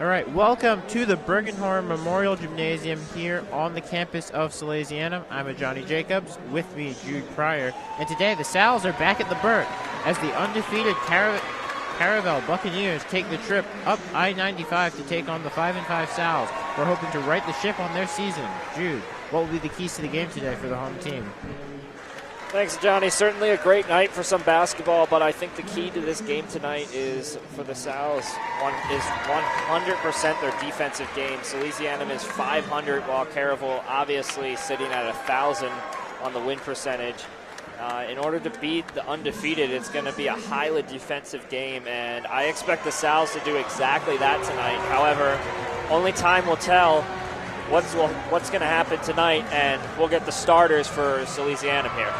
All right, welcome to the Bergenhorn Memorial Gymnasium here on the campus of Salesianum. I'm Johnny Jacobs, with me Jude Pryor, and today the Sals are back at the Berg as the undefeated Caravel Buccaneers take the trip up I-95 to take on the 5-5 Sals. We're hoping to right the ship on their season. Jude, what will be the keys to the game today for the home team? Thanks, Johnny. Certainly a great night for some basketball, but I think the key to this game tonight is for the Sals is 100% their defensive game. Salesianum is 500, while Caravel obviously sitting at 1,000 on the win percentage. In order to beat the undefeated, it's going to be a highly defensive game, and I expect the Sals to do exactly that tonight. However, only time will tell what's going to happen tonight, and we'll get the starters for Salesianum here.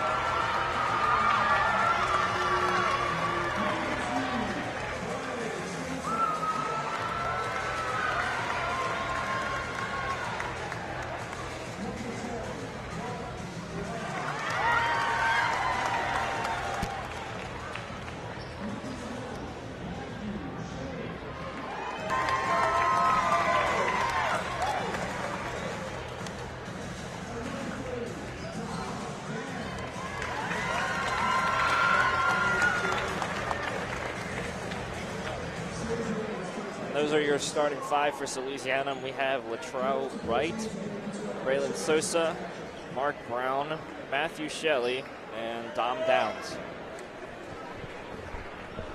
Those are your starting five for Salesianum. We have Latrell Wright, Braylon Sosa, Mark Brown, Matthew Shelley, and Dom Downs.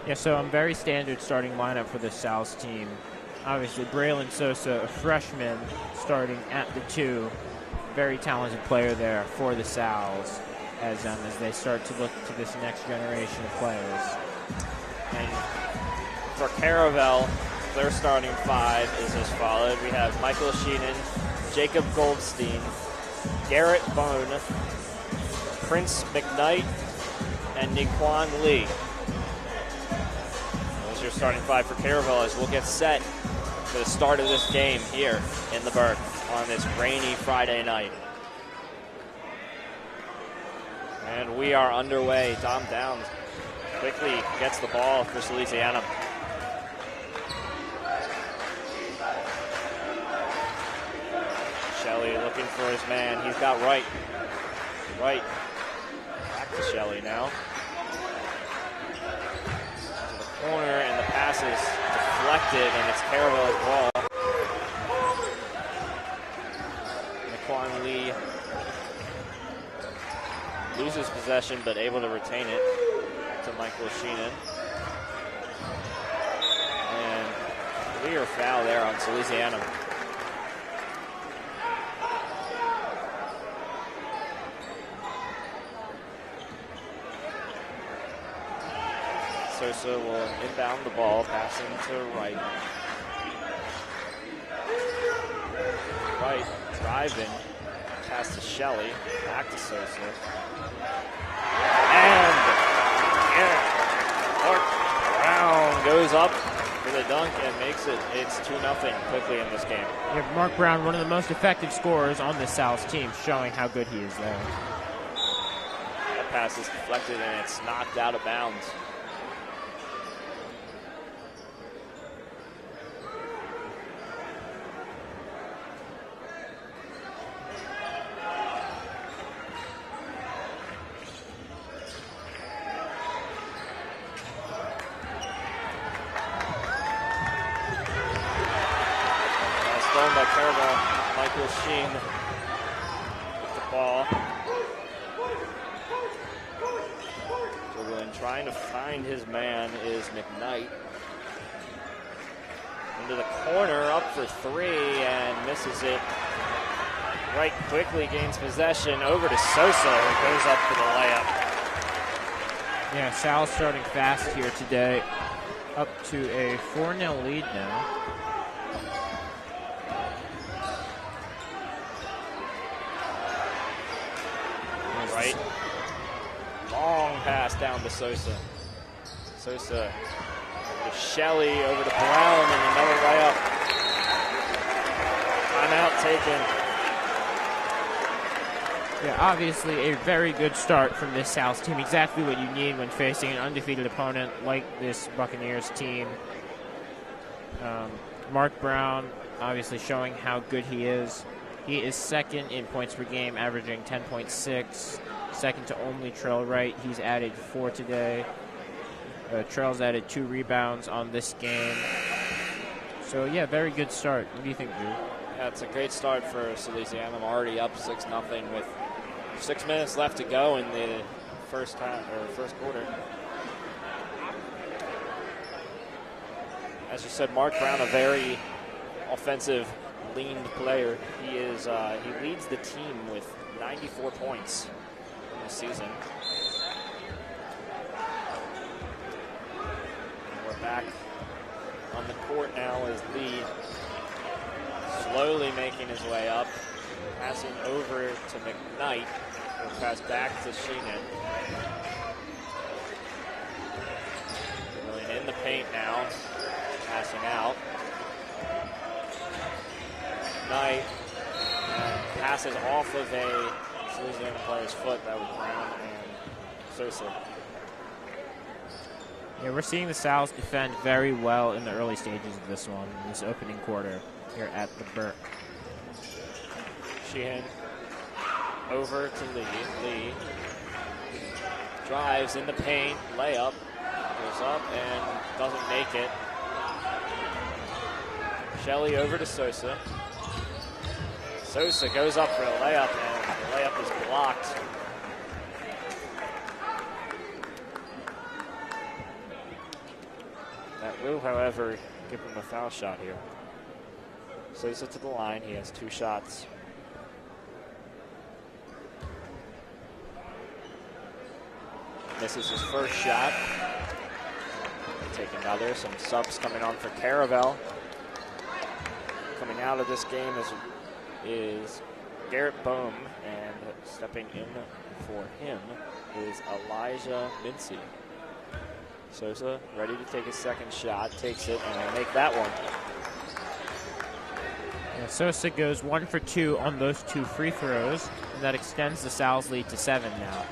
Yeah, so a very standard starting lineup for the Sals team. Obviously, Braylon Sosa, a freshman, starting at the 2. Very talented player there for the Sals as they start to look to this next generation of players. And for Caravel, their starting five is as followed. We have Michael Sheenan, Jacob Goldstein, Garrett Bone, Prince McKnight, and Niquan Lee. Those are your starting five for Caravel as we'll get set for the start of this game here in the Berg on this rainy Friday night. And we are underway. Dom Downs quickly gets the ball for Salesianum. Shelley looking for his man. He's got Wright. Wright. Back to Shelley now. To the corner, and the pass is deflected, and it's Caravel's ball. Niquan Lee loses possession, but able to retain it to Michael Sheenan. And clear foul there on Salesianum. Sosa will inbound the ball, passing to Wright. Wright driving, pass to Shelley, back to Sosa. And Mark Brown goes up for the dunk and makes it's 2-0 quickly in this game. Yeah, Mark Brown, one of the most effective scorers on the Sals team, showing how good he is there. That pass is deflected and it's knocked out of bounds. By Caravel, Michael Sheen with the ball. Dribbling, trying to find his man is McKnight. Into the corner, up for 3, and misses it. Wright quickly gains possession, over to Sosa, who goes up for the layup. Yeah, Sal's starting fast here today, up to a 4-0 lead now. Right. Long pass down to Sosa. Sosa to Shelley, over to Brown, and another layup. Timeout taken. Yeah, obviously a very good start from this Sals team. Exactly what you need when facing an undefeated opponent like this Buccaneers team. Mark Brown obviously showing how good he is. He is second in points per game, averaging 10.6. Second to only Trell Wright. He's added 4 today. Trell's added 2 rebounds on this game. So, yeah, very good start. What do you think, Drew? Yeah, it's a great start for Salesianum. Already up 6-0 with 6 minutes left to go in the first quarter. As you said, Mark Brown, a very offensive, leaned player. He leads the team with 94 points in the season. And we're back on the court now as Lee slowly making his way up, passing over to McKnight. He'll pass back to Sheenan. Really in the paint now, passing out. McKnight passes off of a Salesianum player's foot. That was Brown and Sosa. Yeah, we're seeing the Sal's defend very well in the early stages of this one, in this opening quarter here at the Burke. Sheehan over to Lee. Lee drives in the paint, layup, goes up and doesn't make it. Shelley over to Sosa. Sosa goes up for a layup and the layup is blocked. That will, however, give him a foul shot here. Sosa to the line. He has 2 shots. Misses his first shot. Take another. Some subs coming on for Caravel. Coming out of this game is Garrett Bohm, and stepping in for him is Elijah Mincy. Sosa ready to take his second shot, takes it, and will make that one. Yeah, Sosa goes 1 for 2 on those 2 free throws, and that extends the Sal's lead to 7 now.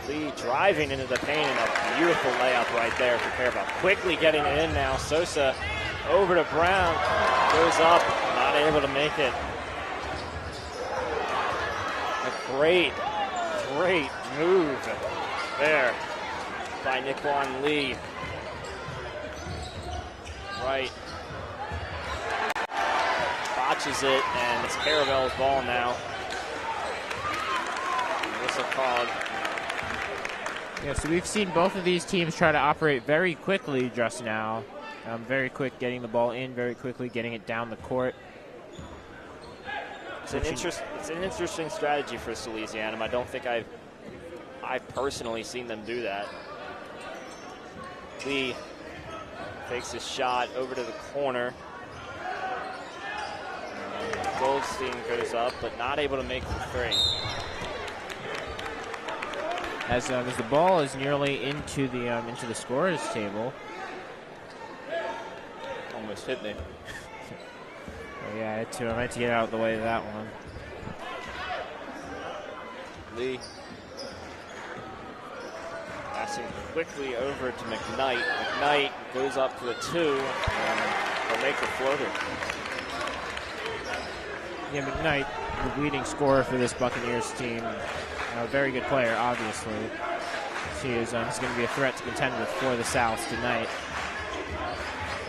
Lee driving into the paint, and a beautiful layup right there for Caravel. Quickly getting it in now. Sosa over to Brown, goes up, not able to make it. A great move there by Nikwon Lee. Right. Botches it, and it's Caravel's ball now. Whistle called. Yeah, so we've seen both of these teams try to operate very quickly just now. Very quick getting the ball in, very quickly getting it down the court. It's an interesting strategy for Salesianum. I don't think I've personally seen them do that. Lee takes his shot over to the corner. Goldstein goes up, but not able to make the 3. As the ball is nearly into the scorer's table. Almost hit me. Oh, yeah, I had to. I meant to get out of the way of that one. Lee passing quickly over to McKnight. McKnight goes up for the 2, and he'll make the floater. Yeah, McKnight, the leading scorer for this Buccaneers team. A very good player, obviously. He is going to be a threat to contend with for the South tonight.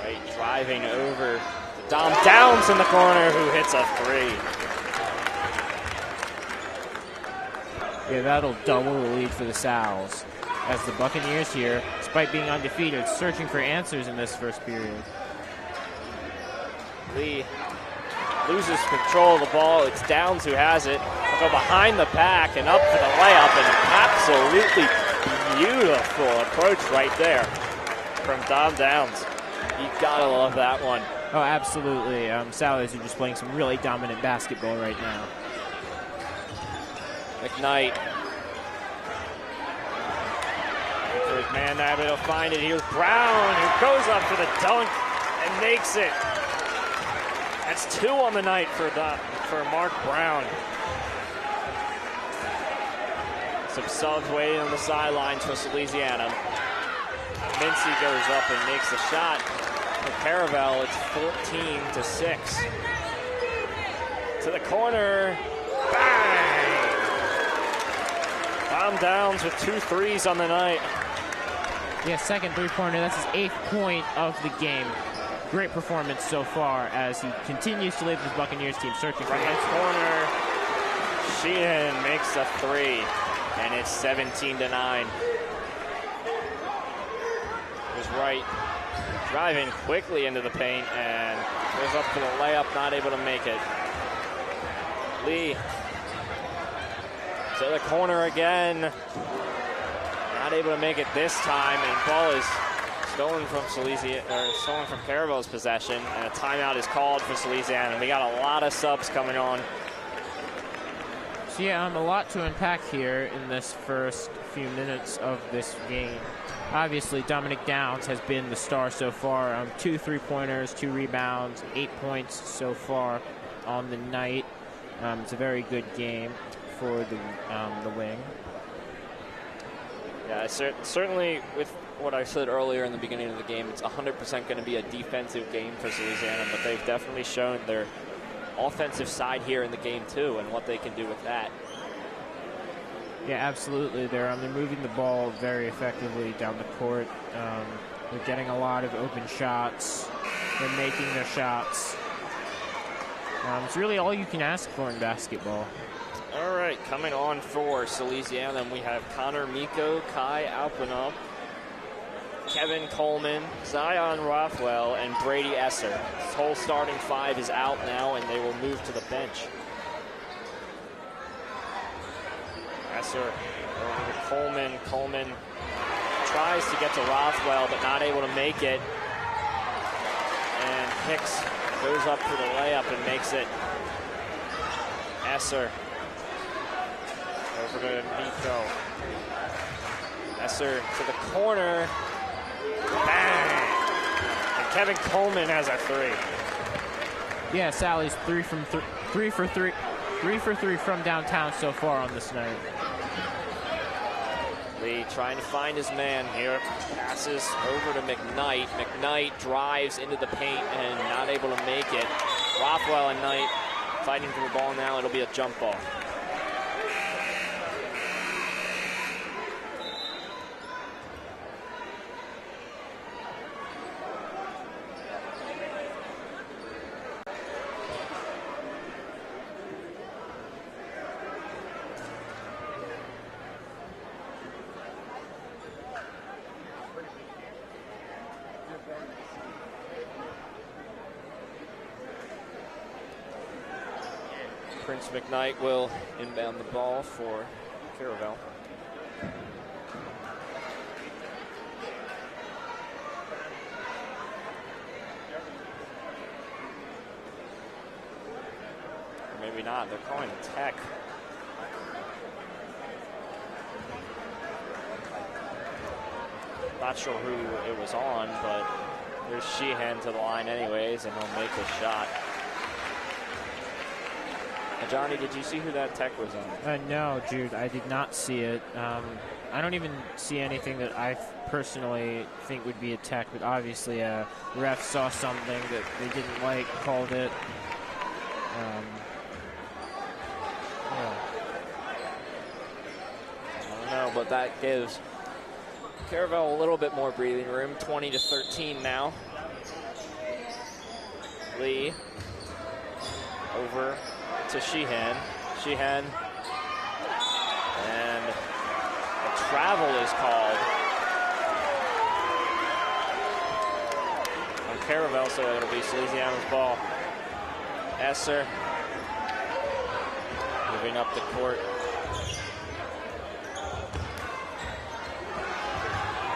Right, driving over to Dom Downs in the corner, who hits a 3. Yeah, that'll double the lead for the Sal's. As the Buccaneers here, despite being undefeated, searching for answers in this first period. Lee loses control of the ball. It's Downs who has it. He'll go behind the back and up for the layup, and an absolutely beautiful approach right there from Dom Downs. You gotta love that one. Oh, absolutely. Salers are just playing some really dominant basketball right now. McKnight. For his man now, but he'll find it. Here's Brown, who goes up for the dunk and makes it. That's 2 on the night for Mark Brown. Some subs waiting on the sidelines for Salesianum. Mincy goes up and makes the shot. For Caravel, it's 14-6. To the corner. Bang! Tom Downs with 2 threes on the night. Yeah, second three-pointer. That's his 8th point of the game. Great performance so far as he continues to lead this Buccaneers team searching for right corner. Sheehan makes a 3, and it's 17-9. Was right, driving quickly into the paint and goes up for the layup, not able to make it. Lee to the corner again, not able to make it this time, and ball is stolen from stolen from Caravel's possession, and a timeout is called for Salesianum. We got a lot of subs coming on. So yeah, a lot to unpack here in this first few minutes of this game. Obviously, Dominic Downs has been the star so far. 2 3-pointers, 2 rebounds, 8 points so far on the night. It's a very good game for the wing. Yeah, certainly with what I said earlier in the beginning of the game, it's 100% going to be a defensive game for Salesianum, but they've definitely shown their offensive side here in the game too, and what they can do with that. Yeah, absolutely. They're moving the ball very effectively down the court. They're getting a lot of open shots. They're making their shots. It's really all you can ask for in basketball. All right, coming on for Salesianum, we have Connor Miko, Kai Alpinop, Kevin Coleman, Zion Rothwell, and Brady Esser. This whole starting 5 is out now, and they will move to the bench. Esser over to Coleman. Coleman tries to get to Rothwell, but not able to make it. And Hicks goes up for the layup and makes it. Esser over to Miko. Esser to the corner. Bang! And Kevin Coleman has a 3. Yeah, Sally's 3 for 3 from downtown so far on this night. Lee trying to find his man here. Passes over to McKnight. McKnight drives into the paint and not able to make it. Rothwell and Knight fighting for the ball now. It'll be a jump ball. Prince McKnight will inbound the ball for Caravel. Or maybe not, they're calling a tech. Not sure who it was on, but there's Sheehan to the line anyways, and he'll make a shot. Johnny, did you see who that tech was on? No, Jude, I did not see it. I don't even see anything that I personally think would be a tech, but obviously the ref saw something that they didn't like, called it. Yeah. I don't know, but that gives Caravel a little bit more breathing room. 20-13 now. Lee over to Sheehan. Sheehan. And a travel is called on Caravel, so it'll be Salesianum's ball. Esser moving up the court.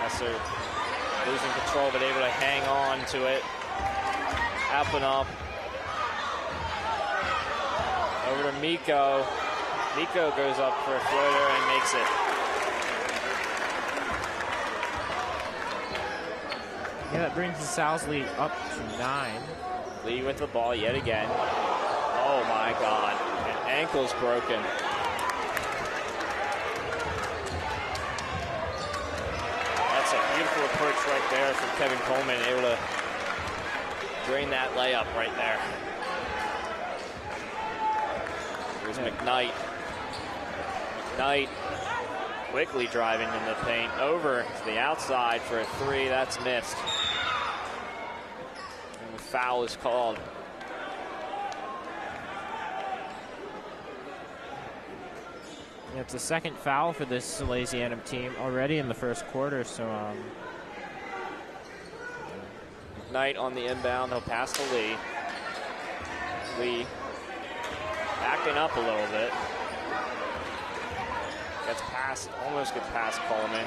Esser losing control, but able to hang on to it. Alpinop over to Miko. Miko goes up for a floater and makes it. Yeah, that brings the Sal's lead up to 9. Lee with the ball yet again. Oh my God, and ankle's broken. That's a beautiful approach right there from Kevin Coleman, able to drain that layup right there. Here's McKnight. McKnight quickly driving in the paint, over to the outside for a three. That's missed. And the foul is called. Yeah, it's the second foul for this Salesianum team already in the first quarter, so McKnight on the inbound, he'll pass to Lee. Lee backing up a little bit. Gets past, almost gets past Coleman.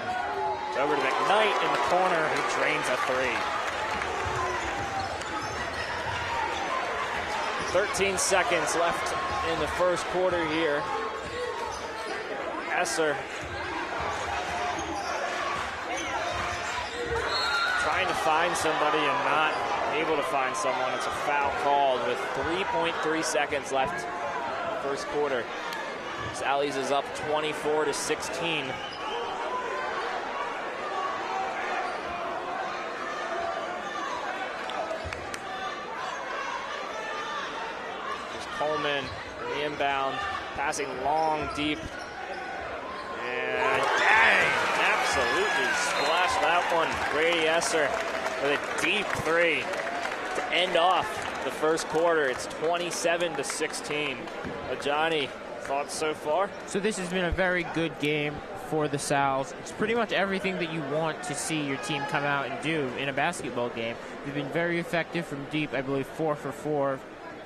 It's over to McKnight in the corner, who drains a three. 13 seconds left in the first quarter here. Esser trying to find somebody and not able to find someone. It's a foul called with 3.3 seconds left in the first quarter. Sally's is up 24-16. There's Coleman in the inbound, passing long, deep. And dang, absolutely splashed that one. Brady Esser with a deep three to end off the first quarter. It's 27-16. Johnny, thoughts so far? So this has been a very good game for the Sal's. It's pretty much everything that you want to see your team come out and do in a basketball game. They've been very effective from deep, I believe 4 for 4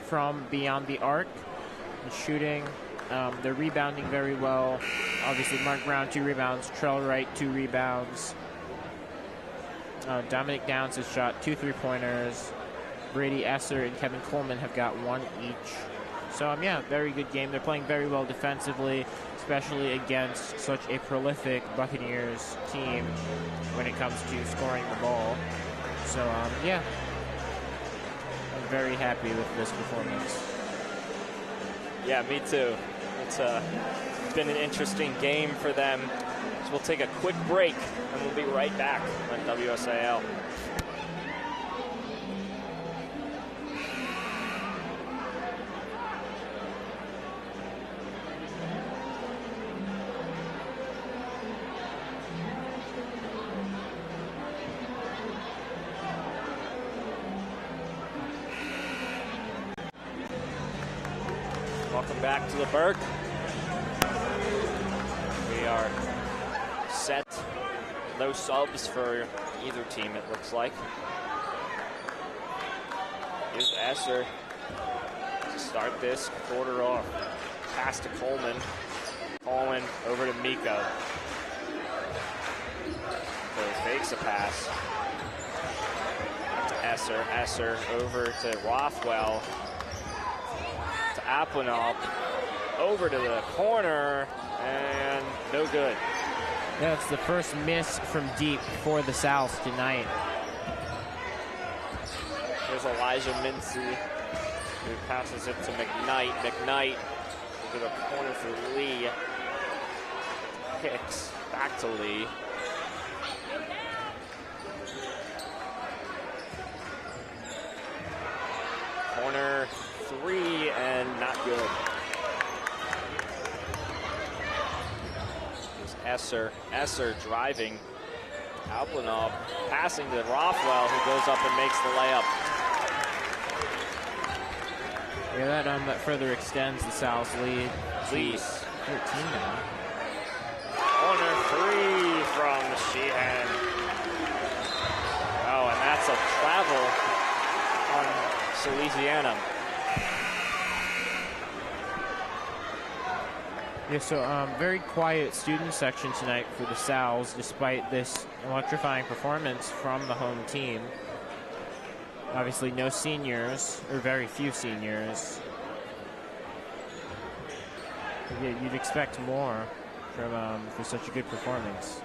from beyond the arc and shooting. They're rebounding very well. Obviously, Mark Brown, 2 rebounds. Trell Wright, 2 rebounds. Dominic Downs has shot 2 3-pointers. Brady Esser and Kevin Coleman have got 1 each. So, yeah, very good game. They're playing very well defensively, especially against such a prolific Buccaneers team when it comes to scoring the ball. So, yeah, I'm very happy with this performance. Yeah, me too. It's been an interesting game for them. So we'll take a quick break, and we'll be right back on WSAL. Welcome back to the Burke. We are set. No subs for either team, it looks like. Here's Esser to start this quarter off. Pass to Coleman. Coleman over to Miko. So he fakes a pass. Back to Esser. Esser over to Rothwell. To Aplenop, over to the corner, and no good. Yeah, it's the first miss from deep for the South tonight. There's Elijah Mincy, who passes it to McKnight. McKnight to the corner for Lee. Hicks back to Lee. Corner 3 and not good. There's Esser driving. Alplanov passing to Rothwell, who goes up and makes the layup. Yeah, that further extends the Sal's lead. Lee. 13 now. Corner 3 from Sheehan. Oh, and that's a travel on Salesianum. Yeah, so very quiet student section tonight for the Sal's, despite this electrifying performance from the home team. Obviously, no seniors, or very few seniors. Yeah, you'd expect more from for such a good performance.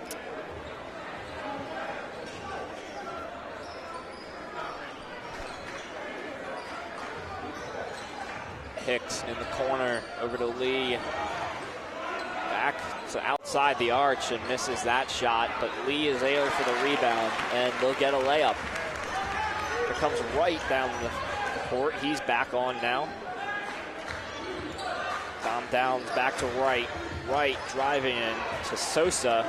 Hicks in the corner over to Lee. Back to outside the arch and misses that shot, but Lee is there for the rebound, and they'll get a layup. The comes Wright down the court. He's back on now. Dom Downs back to Wright. Wright driving in to Sosa.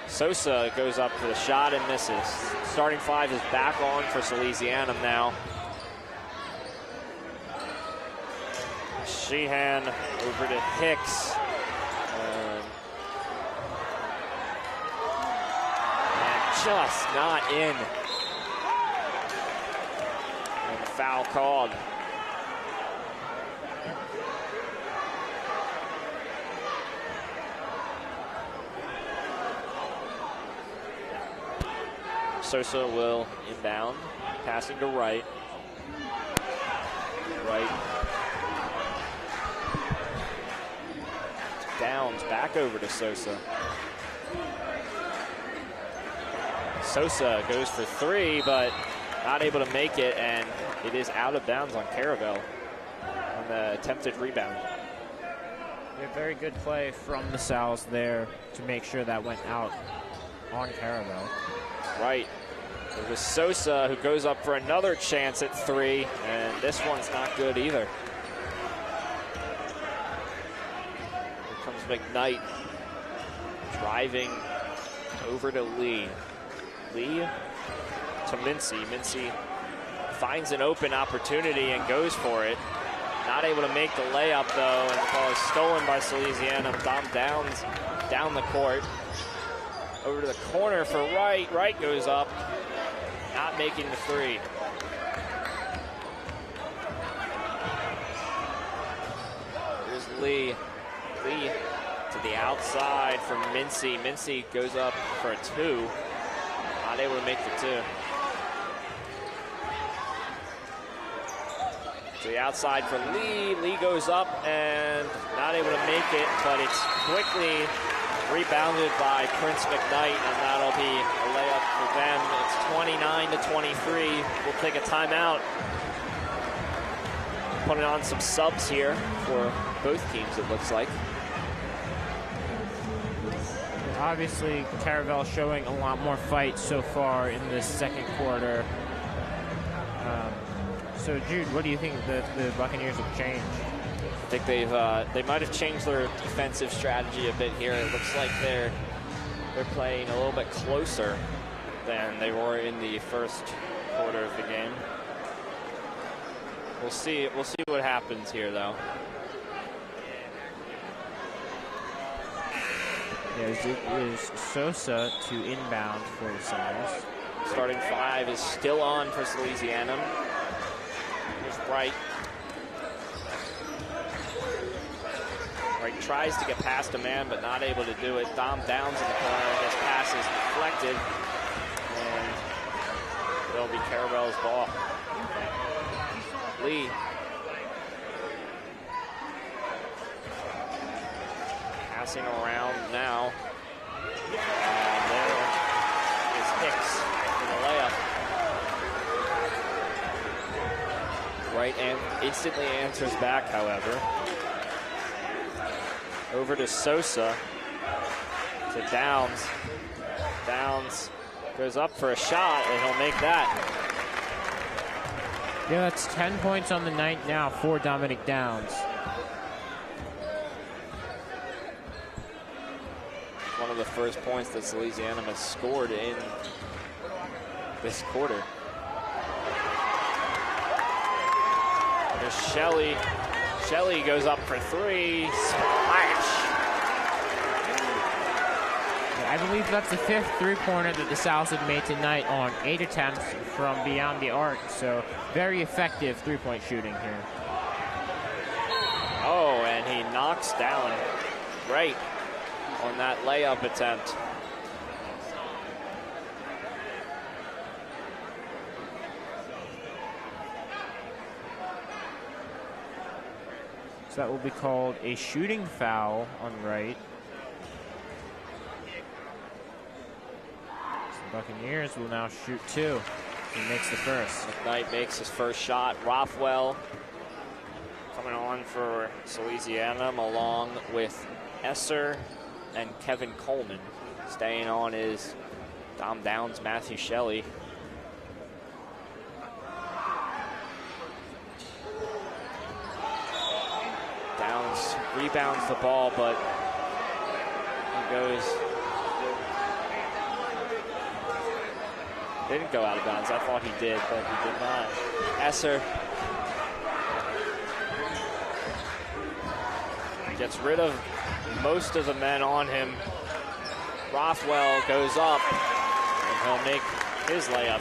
Sosa goes up for the shot and misses. Starting five is back on for Salesianum now. Sheehan over to Hicks. And just not in. And foul called. Sosa will inbound, passing to Wright. Wright. Downs back over to Sosa. Sosa goes for three, but not able to make it, and it is out of bounds on Caravel on the attempted rebound. Yeah, very good play from the Sal's there to make sure that went out on Caravel. Right. It was Sosa who goes up for another chance at three, and this one's not good either. Here comes McKnight driving over to Lee. Lee to Mincy. Mincy finds an open opportunity and goes for it. Not able to make the layup though, and the ball is stolen by Salesianum. Dom Downs down the court. Over to the corner for Wright. Wright goes up, not making the three. Here's Lee. Lee to the outside for Mincy. Mincy goes up for a two. Not able to make the two. To the outside for Lee. Lee goes up and not able to make it, but it's quickly rebounded by Prince McKnight, and that'll be a layup for them. It's 29-23. We'll take a timeout. Putting on some subs here for both teams, it looks like. Obviously, Caravel showing a lot more fight so far in this second quarter. So, Jude, what do you think the Buccaneers have changed? I think they might have changed their defensive strategy a bit here. It looks like they're playing a little bit closer than they were in the first quarter of the game. We'll see what happens here, though. Yeah, it is Sosa to inbound for the Salers. Starting five is still on for Salesianum. Here's Wright. Wright tries to get past a man, but not able to do it. Dom Downs in the corner. His pass is deflected, and it'll be Caravel's ball. Lee. Passing around now. And there is Hicks for the layup. Wright instantly answers back, however. Over to Sosa, to Downs. Downs goes up for a shot, and he'll make that. Yeah, that's 10 points on the night now for Dominic Downs. One of the first points that Salesianum has scored in this quarter. There's Shelley. Shelley goes up for three. Splash! I believe that's the fifth three-pointer that the Sal's have made tonight on 8 attempts from beyond the arc. So very effective three-point shooting here. Oh, and he knocks down Wright on that layup attempt. So that will be called a shooting foul on Wright. So the Buccaneers will now shoot two. He makes the first. McKnight makes his first shot. Rothwell coming on for Salesianum along with Esser and Kevin Coleman. Staying on is Dom Downs, Matthew Shelley. rebounds the ball, but he goes. Didn't go out of bounds. I thought he did, but he did not. Esser gets rid of most of the men on him. Rothwell goes up, and he'll make his layup.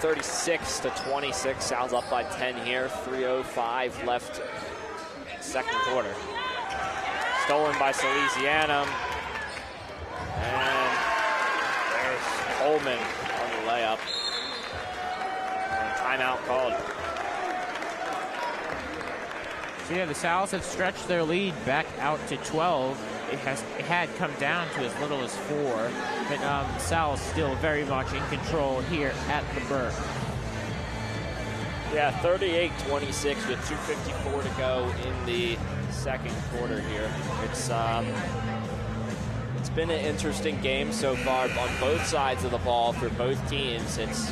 36-26. Sal's up by 10 here. 3:05 left, second quarter. Stolen by Salesianum. And there's Coleman on the layup. And timeout called. So yeah, the Sal's have stretched their lead back out to 12. It had come down to as little as 4, but Sal's still very much in control here at the Burke. Yeah, 38-26 with 2:54 to go in the second quarter here. It's been an interesting game so far on both sides of the ball for both teams. It's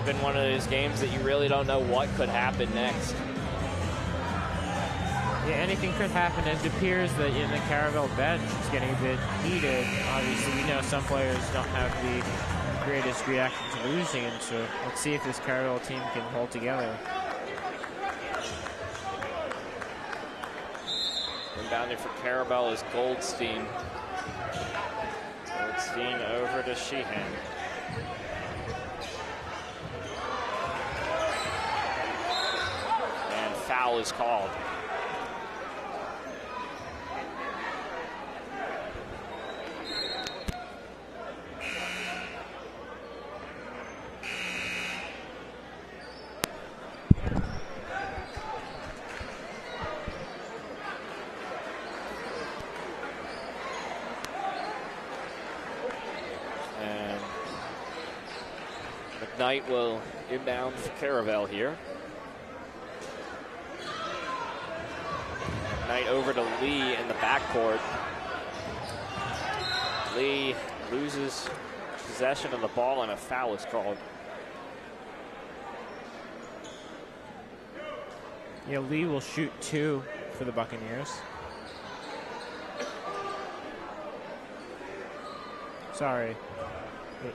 been one of those games that you really don't know what could happen next. Yeah, anything could happen. It appears that in the Caravel bench, it's getting a bit heated. Obviously, we know some players don't have the greatest reaction to losing, and so let's see if this Caravel team can hold together. Inbounding for Caravel is Goldstein. Goldstein over to Sheehan. And foul is called. Knight will inbound for Caravel here. Knight over to Lee in the backcourt. Lee loses possession of the ball and a foul is called. Yeah, Lee will shoot 2 for the Buccaneers. Sorry,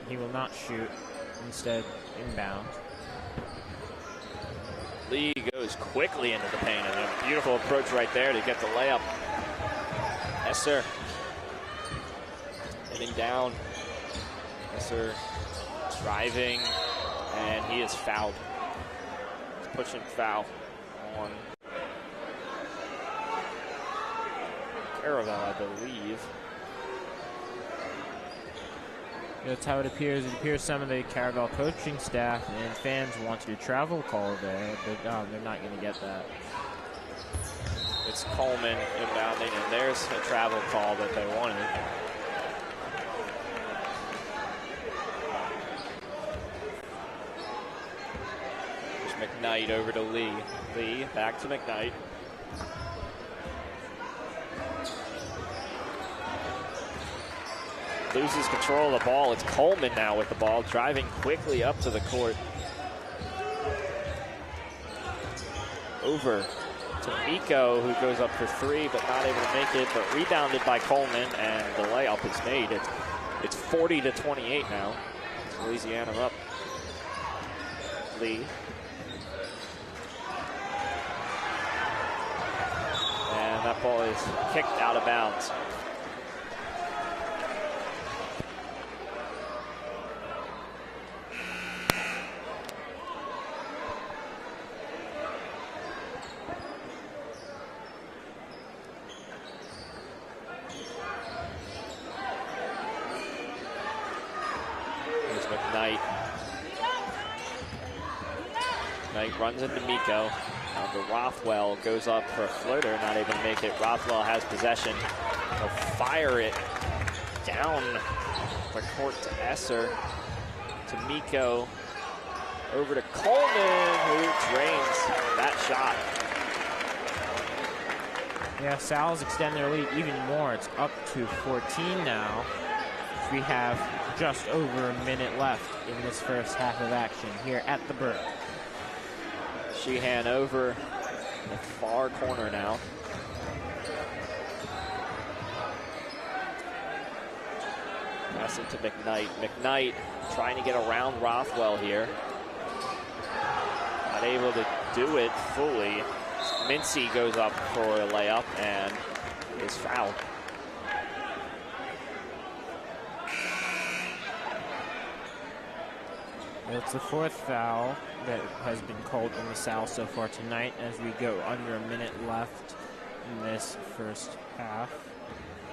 he will not shoot. Instead, inbound. Lee goes quickly into the paint, and a beautiful approach right there to get the layup. Esser hitting down. Esser driving, and he is fouled. Pushing foul on Caravel, I believe. That's how it appears. It appears some of the Caravel coaching staff and fans wanted a travel call there, but they're not going to get that. It's Coleman inbounding, and there's a travel call that they wanted. There's McKnight over to Lee. Lee back to McKnight. Loses control of the ball. It's Coleman now with the ball, driving quickly up to the court. Over to Miko, who goes up for 3, but not able to make it, but rebounded by Coleman, and the layup is made. It's 40-28 now. Louisiana up. Lee. And that ball is kicked out of bounds. Knight runs into Miko. Now to Rothwell, goes up for a floater, not able to make it. Rothwell has possession. He'll fire it down the court to Esser. To Miko. Over to Coleman, who drains that shot. Yeah, Sal's extend their lead even more. It's up to 14 now. We have just over a minute left in this first half of action here at the Burke. Sheehan over in the far corner now. Pass it to McKnight. McKnight trying to get around Rothwell here. Not able to do it fully. Mincy goes up for a layup and is fouled. It's the fourth foul that has been called on the Sal so far tonight as we go under a minute left in this first half.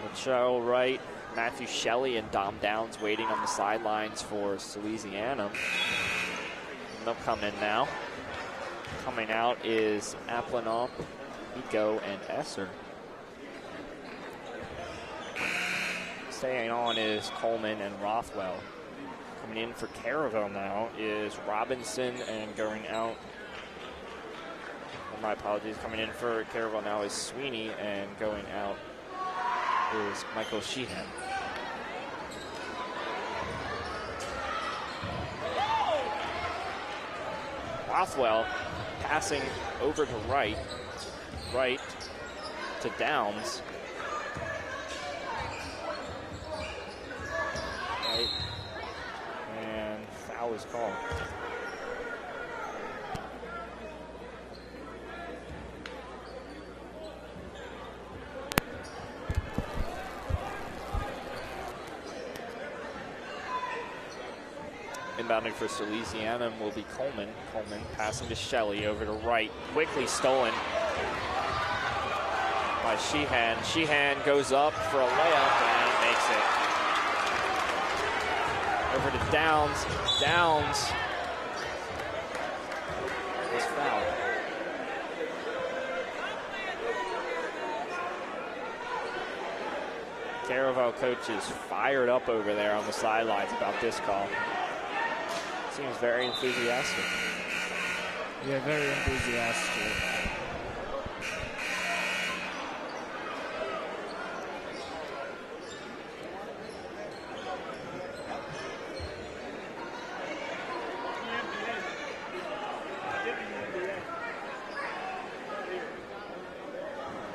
Latrell Wright, Matthew Shelley, and Dom Downs waiting on the sidelines for Salesianum. And they'll come in now. Coming out is Aplanop, Eco, and Esser. Staying on is Coleman and Rothwell. Coming in for Caravel now is Robinson, and going out, my apologies, coming in for Caravel now is Sweeney, and going out is Michael Sheehan. Rothwell passing over to Wright to Downs. Right. And foul is called. Inbounding for Salesianum will be Coleman. Coleman passing to Shelley over to Wright. Quickly stolen by Sheehan. Sheehan goes up for a layup and makes it. Over to Downs. Downs is fouled. Caravel coach is fired up over there on the sidelines about this call. Seems very enthusiastic. Yeah, very enthusiastic.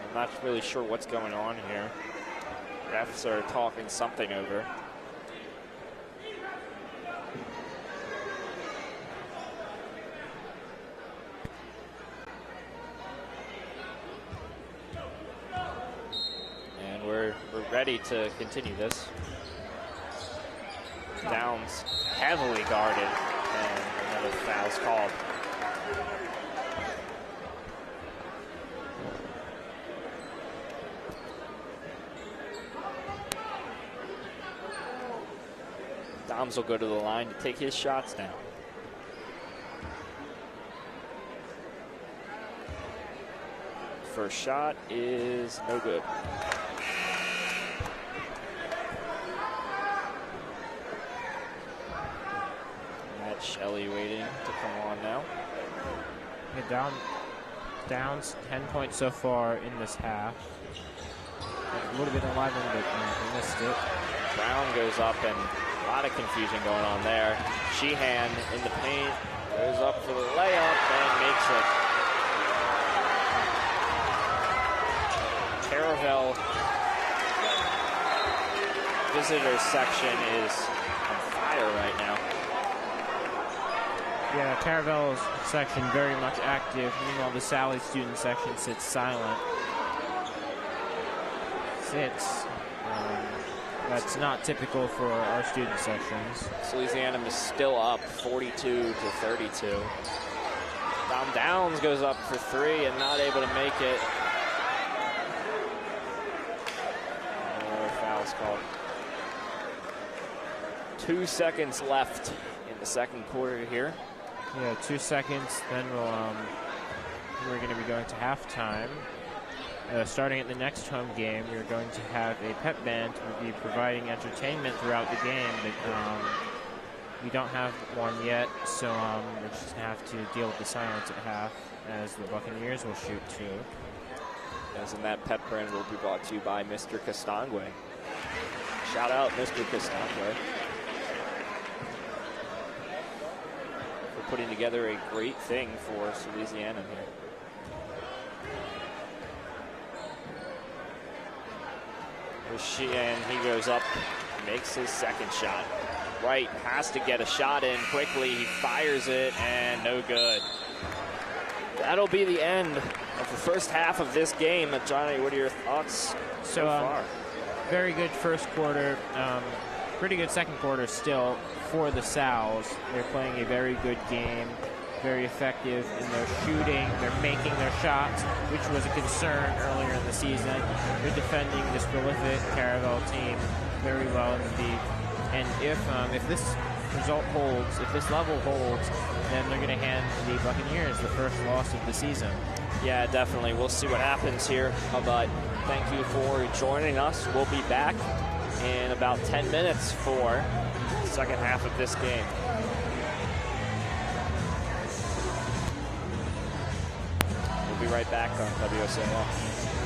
I'm not really sure what's going on here. Refs are talking something over. Ready to continue this. Downs heavily guarded, and another foul's called. Downs will go to the line to take his shots now. First shot is no good. Shelley waiting to come on now. Yeah, Downs 10 points so far in this half. A little bit enlivened, but he missed it. Brown goes up, and a lot of confusion going on there. Sheehan in the paint, goes up for the layup and makes it. Caravel visitors section is on fire right now. Yeah, Caravel's section very much active. Meanwhile, the Sally student section sits silent. That's not typical for our student sections. Salesianum is still up 42-32. Dom Downs goes up for three and not able to make it. Another foul's called. 2 seconds left in the second quarter here. Yeah, 2 seconds, then we're going to be going to halftime. Starting at the next home game, we're going to have a pep band to be providing entertainment throughout the game, but we don't have one yet, so we're just going to have to deal with the silence at half as the Buccaneers will shoot two. As in that pep band will be brought to you by Mr. Castangwe. Shout out Mr. Castangwe for putting together a great thing for Salesianum here. And he goes up, makes his second shot. Wright has to get a shot in quickly. He fires it, and no good. That'll be the end of the first half of this game. Johnny, what are your thoughts so far? Very good first quarter. Pretty good second quarter still for the Sal's. They're playing a very good game, very effective in their shooting. They're making their shots, which was a concern earlier in the season. They're defending this prolific Caravel team very well indeed. And if this result holds, if this level holds, then they're going to hand the Buccaneers the first loss of the season. Yeah, definitely. We'll see what happens here. But thank you for joining us. We'll be back in about 10 minutes for the second half of this game. We'll be right back on WSAL.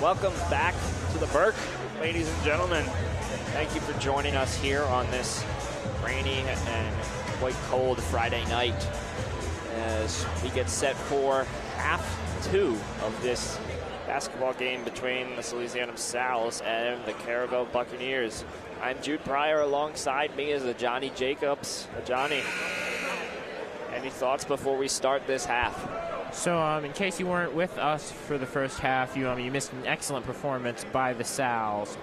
Welcome back to the Burke, ladies and gentlemen. Thank you for joining us here on this rainy and quite cold Friday night as we get set for half 2 of this basketball game between the Salesianum Sals and the Caravel Buccaneers. I'm Jude Pryor. Alongside me is Johnny Jacobs. Johnny, any thoughts before we start this half? So, in case you weren't with us for the first half, you missed an excellent performance by the Sals.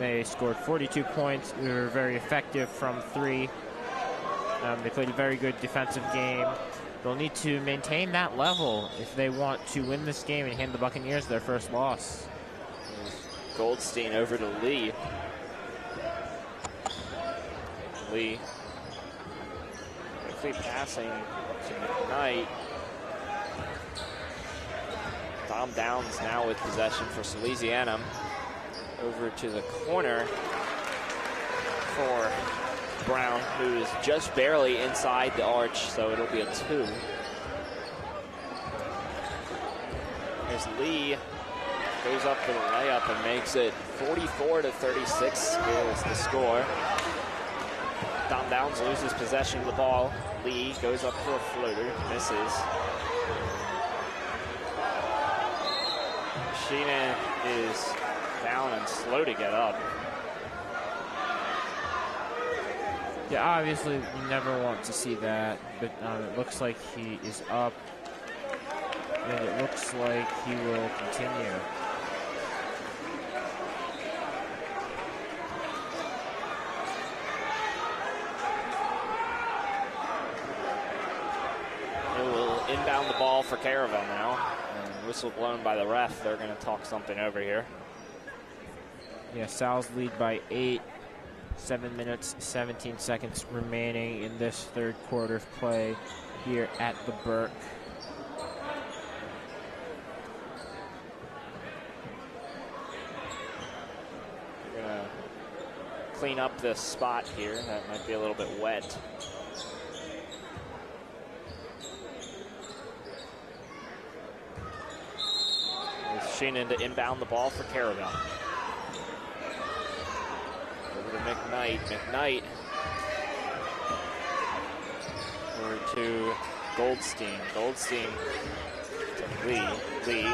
They scored 42 points. They were very effective from 3. They played a very good defensive game. They'll need to maintain that level if they want to win this game and hand the Buccaneers their first loss. Goldstein over to Lee. Lee quickly passing to McKnight. Tom Downs now with possession for Salesianum. Over to the corner for Brown, who is just barely inside the arch, so it'll be a 2. As Lee goes up for the layup and makes it 44-36 is the score. Tom Downs loses possession of the ball. Lee goes up for a floater, misses. Sheenan is down and slow to get up. Yeah, obviously you never want to see that, but it looks like he is up, and it looks like he will continue. It will inbound the ball for Caravel now. Whistle blown by the ref. They're going to talk something over here. Yeah, Sal's lead by 8. 7 minutes, 17 seconds remaining in this third quarter of play here at the Burke. We're going to clean up this spot here. That might be a little bit wet. Sheenan to inbound the ball for Caravel. Over to McKnight. McKnight over to Goldstein. Goldstein to Lee. Lee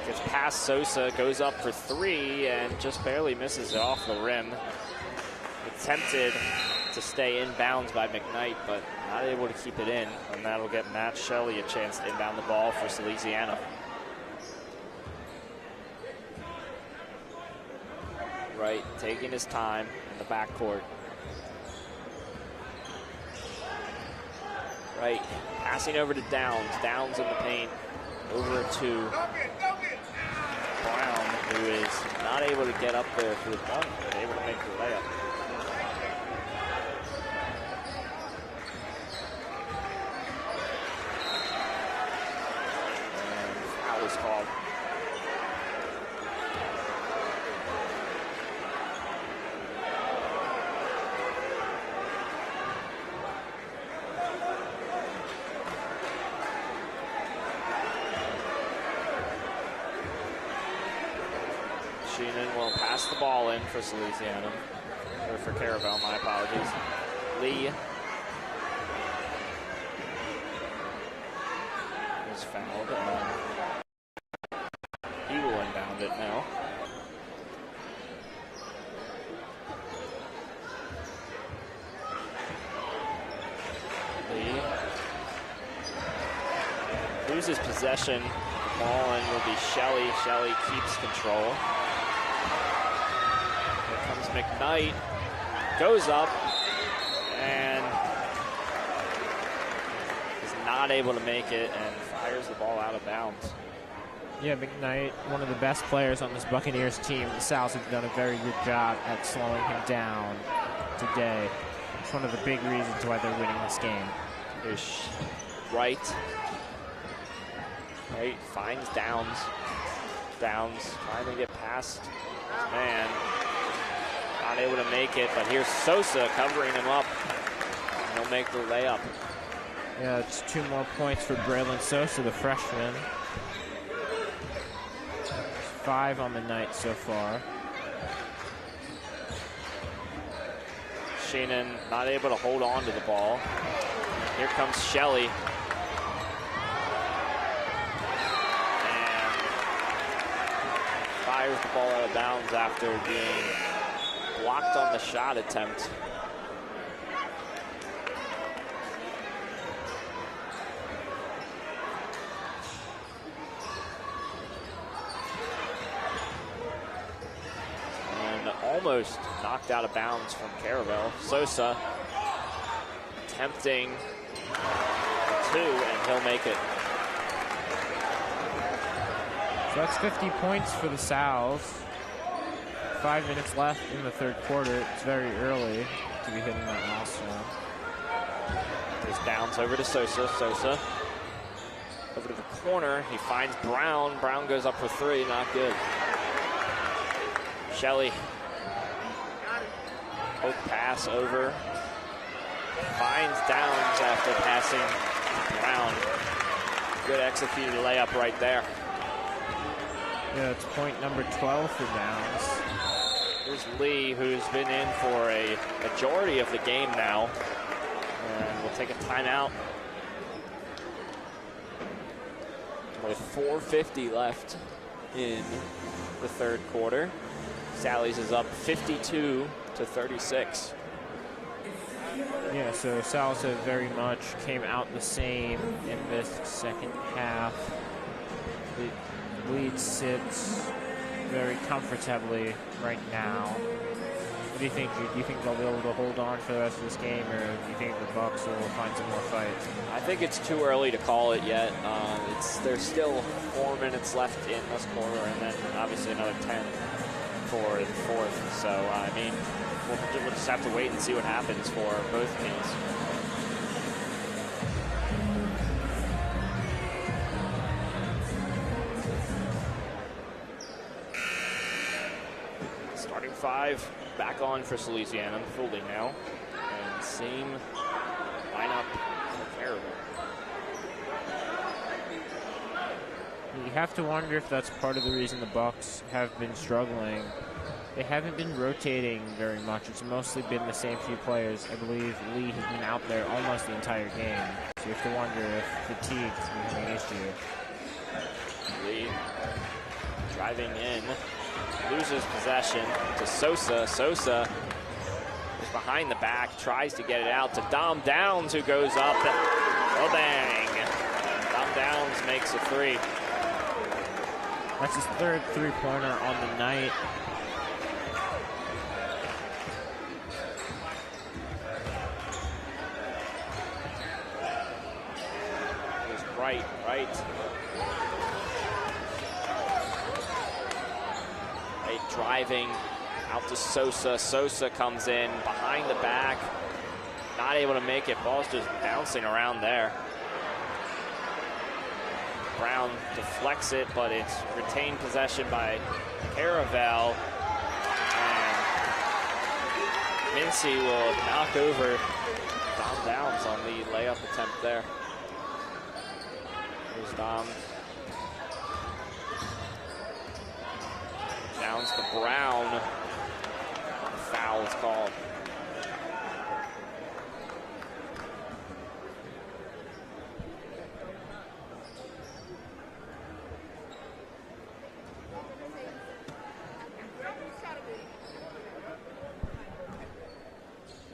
gets past Sosa, goes up for 3, and just barely misses it off the rim. Attempted to stay inbounds by McKnight, but not able to keep it in, and that'll get Matt Shelley a chance to inbound the ball for Salesianum. Right, taking his time in the backcourt. Right, passing over to Downs. Downs in the paint. Over to Brown, who is not able to get up there for the dunk, but able to make the layup. And foul is called. Sheenan will pass the ball in for Salesianum, or for Caravel, my apologies. Lee is fouled, and he will inbound it now. Lee loses possession. The ball in will be Shelley. Shelley keeps control. McKnight goes up and is not able to make it and fires the ball out of bounds. Yeah, McKnight, one of the best players on this Buccaneers team. The Sals have done a very good job at slowing him down today. It's one of the big reasons why they're winning this game. There's Wright finds Downs. Downs trying to get past his man. Not able to make it, but here's Sosa covering him up. And he'll make the layup. Yeah, it's 2 more points for Braylon Sosa, the freshman. 5 on the night so far. Sheenan not able to hold on to the ball. Here comes Shelley. And fires the ball out of bounds after being blocked on the shot attempt. Almost knocked out of bounds from Caravel. Sosa attempting 2, and he'll make it. So that's 50 points for the Sal's. 5 minutes left in the third quarter. It's very early to be hitting that milestone. There's bounce over to Sosa. Sosa over to the corner. He finds Brown. Brown goes up for 3. Not good. Shelley. Hook pass over. Finds Downs after passing Brown. Good executed layup right there. Yeah, it's point number 12 for Downs. Here's Lee, who's been in for a majority of the game now. And we'll take a timeout with 4:50 left in the third quarter. Sally's is up 52-36. Yeah, so Salsa very much came out the same in this second half. The lead sits very comfortably right now. What do you think, Jude? Do you think they'll be able to hold on for the rest of this game, or do you think the Bucks will find some more fights? I think it's too early to call it yet. There's still 4 minutes left in this quarter, and then obviously another 10 for the fourth. So, I mean, we'll just have to wait and see what happens for both teams. Starting 5 back on for Salesianum, fully now. And same lineup for Caravel. You have to wonder if that's part of the reason the Bucks have been struggling. They haven't been rotating very much. It's mostly been the same few players. I believe Lee has been out there almost the entire game. So you have to wonder if fatigue is becoming an issue. Lee driving in, loses possession to Sosa. Sosa is behind the back, tries to get it out to Dom Downs, who goes up. Oh, bang. Dom Downs makes a 3. That's his third three-pointer on the night. Right. Driving out to Sosa. Sosa comes in behind the back. Not able to make it. Ball's just bouncing around there. Brown deflects it, but it's retained possession by Caravel. And Mincy will knock over Dom Downs on the layup attempt there. Here's Dom. Downs to Brown. Foul is called.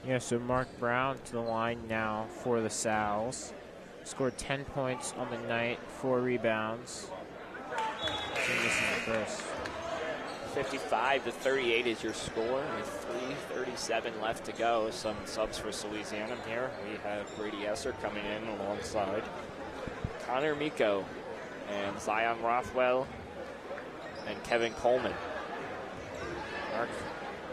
Yeah, so Mark Brown to the line now for the Sal's. Scored 10 points on the night, 4 rebounds. So this is the first. 55-38 is your score with 3:37 left to go. Some subs for Salesianum here. We have Brady Esser coming in alongside Connor Miko and Zion Rothwell and Kevin Coleman. Mark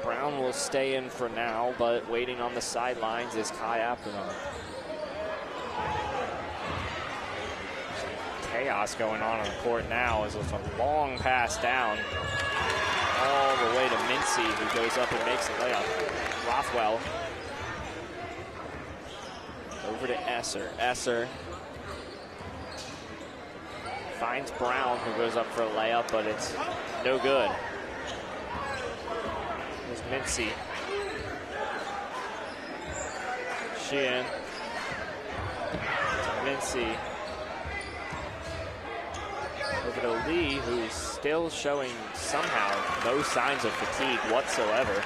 Brown will stay in for now, but waiting on the sidelines is Kai Appernon. Chaos going on the court now as it's a long pass down all the way to Mincy, who goes up and makes the layup. Rothwell over to Esser. Esser finds Brown, who goes up for a layup, but it's no good. There's Mincy. Sheehan. Mincy. Over to Lee, who's still showing somehow no signs of fatigue whatsoever.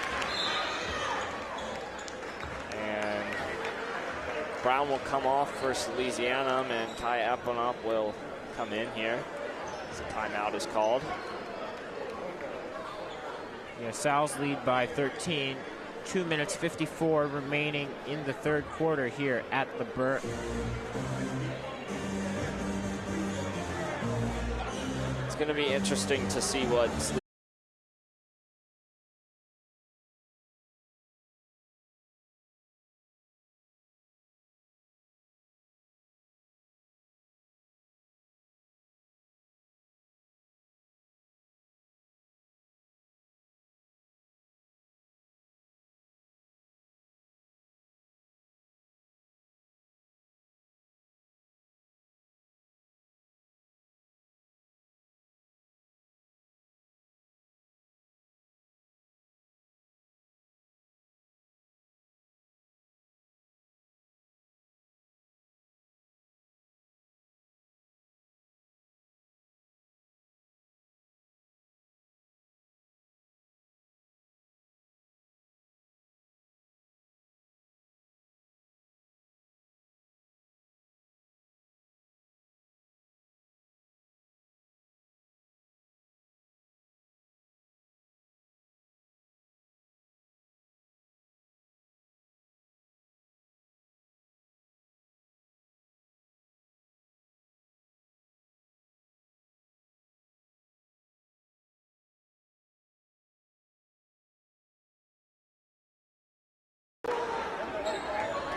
And Brown will come off for Salesianum, and Kai Appenop will come in here. As a timeout is called. Yeah, Sal's lead by 13. 2 minutes 54 remaining in the third quarter here at the Burt. It's going to be interesting to see what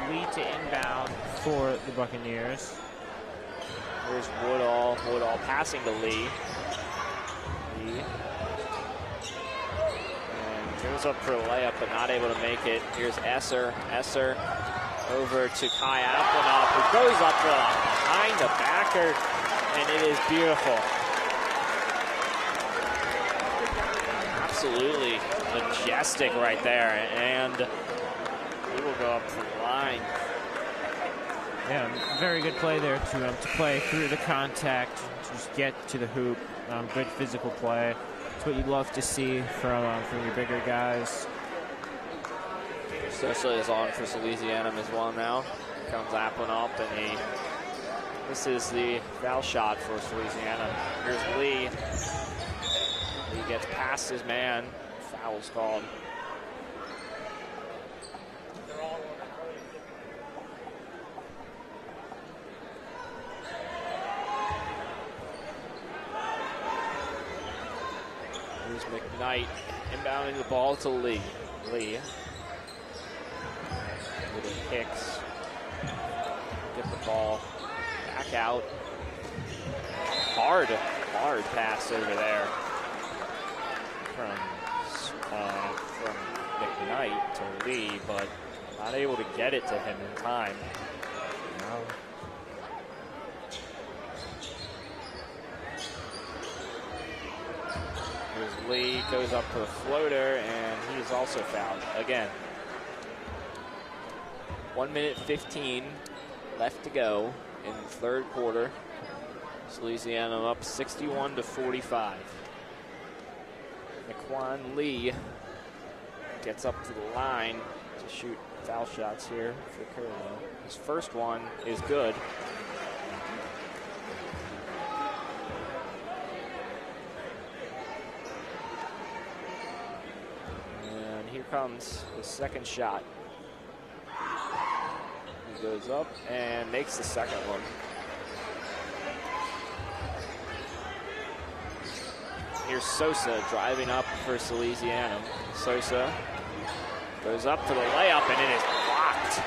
Lead to inbound for the Buccaneers. Here's Woodall. Woodall passing to Lee. Lee. And goes up for a layup, but not able to make it. Here's Esser. Esser over to Kai Appenop, who goes up for behind the backer, and it is beautiful. Absolutely majestic right there, and he will go up for the line. Yeah, very good play there to play through the contact, to just get to the hoop. Good physical play. It's what you'd love to see from your bigger guys. Sosa is on for Salesianum as well now. Here comes Appenop, and this is the foul shot for Salesianum. Here's Lee. He gets past his man. Foul's called. Here's McKnight inbounding the ball to Lee. Lee. With a Hicks. Get the ball back out. Hard pass over there from McKnight to Lee, but not able to get it to him in time. No. Here's Lee, goes up for the floater, and he's also fouled again. 1 minute 15 left to go in the third quarter. Salesianum up 61-45. Naquan Lee gets up to the line to shoot foul shots here for Caravel. His first one is good. And here comes the second shot. He goes up and makes the second one. Here's Sosa driving up for Salesianum. Sosa goes up for the layup, and it is blocked.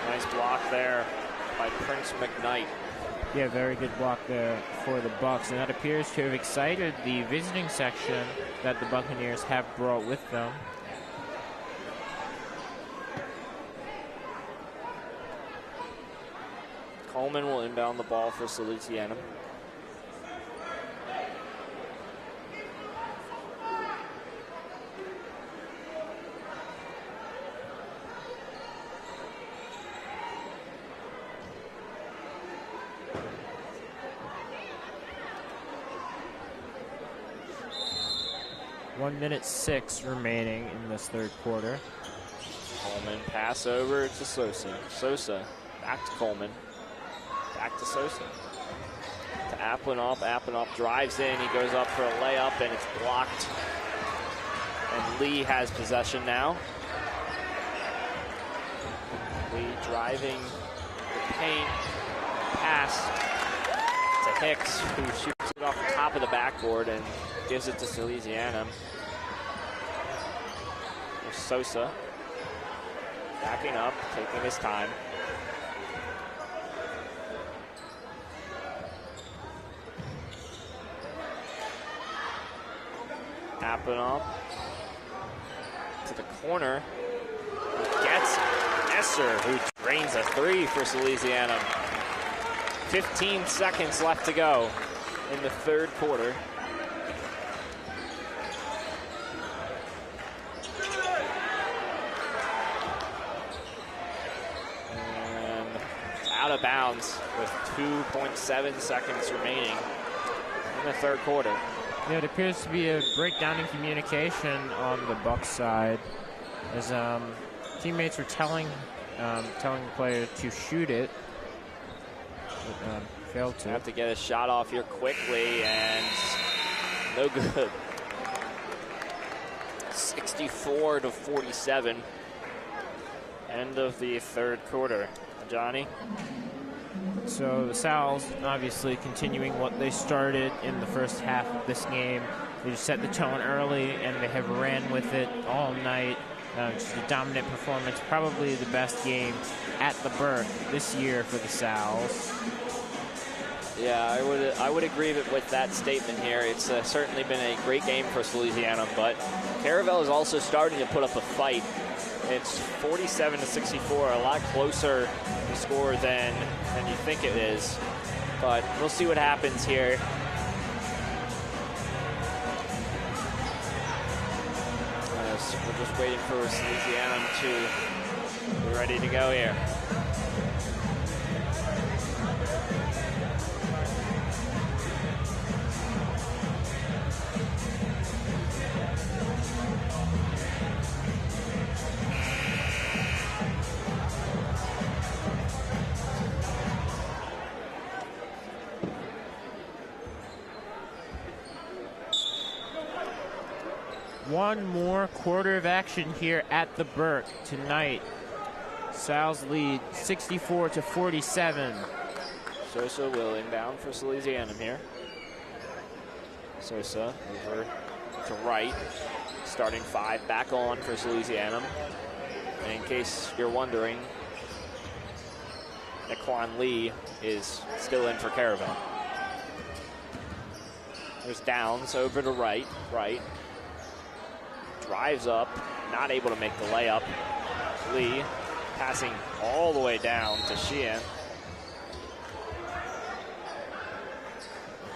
Nice block there by Prince McKnight. Yeah, very good block there for the Bucks, and that appears to have excited the visiting section that the Buccaneers have brought with them. Coleman will inbound the ball for Salesianum. 1:06 remaining in this third quarter. Coleman pass over to Sosa. Sosa back to Coleman. Back to Sosa. To Applinoff. Applinoff drives in. He goes up for a layup, and it's blocked. And Lee has possession now. Lee driving the paint. Pass to Hicks, who shoots it off the top of the backboard and gives it to Salesianum. There's Sosa. Backing up, taking his time. Applinoff to the corner. Gets Esser, who drains a three for Salesianum. 15 seconds left to go in the third quarter. And out of bounds with 2.7 seconds remaining in the third quarter. Yeah, it appears to be a breakdown in communication on the Bucks side, as teammates were telling the player to shoot it, but failed to. Have to get a shot off here quickly, and no good. 64-47. End of the third quarter. Johnny? So the Sal's obviously continuing what they started in the first half of this game. They just set the tone early, and they have ran with it all night. Just a dominant performance, probably the best game at the Burke this year for the Sal's. Yeah, I would agree with that statement here. It's certainly been a great game for Salesianum, but Caravel is also starting to put up a fight. It's 47-64, a lot closer to score than you think it is. But we'll see what happens here. We're just waiting for Salesianum to be ready to go here. One more quarter of action here at the Burke tonight. Sal's lead 64-47. Sosa will inbound for Salesianum here. Sosa over to right. Starting five back on for Salesianum. And in case you're wondering, Naquan Lee is still in for Caravel. There's Downs over to right. Drives up, not able to make the layup. Lee passing all the way down to Sheehan.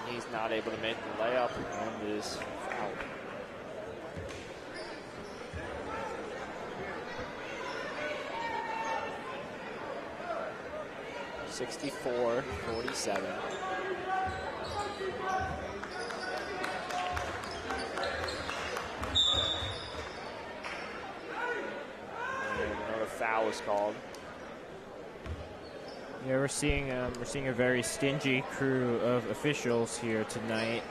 He's not able to make the layup and is fouled. (64-47). Foul was called. Yeah, we're seeing a very stingy crew of officials here tonight.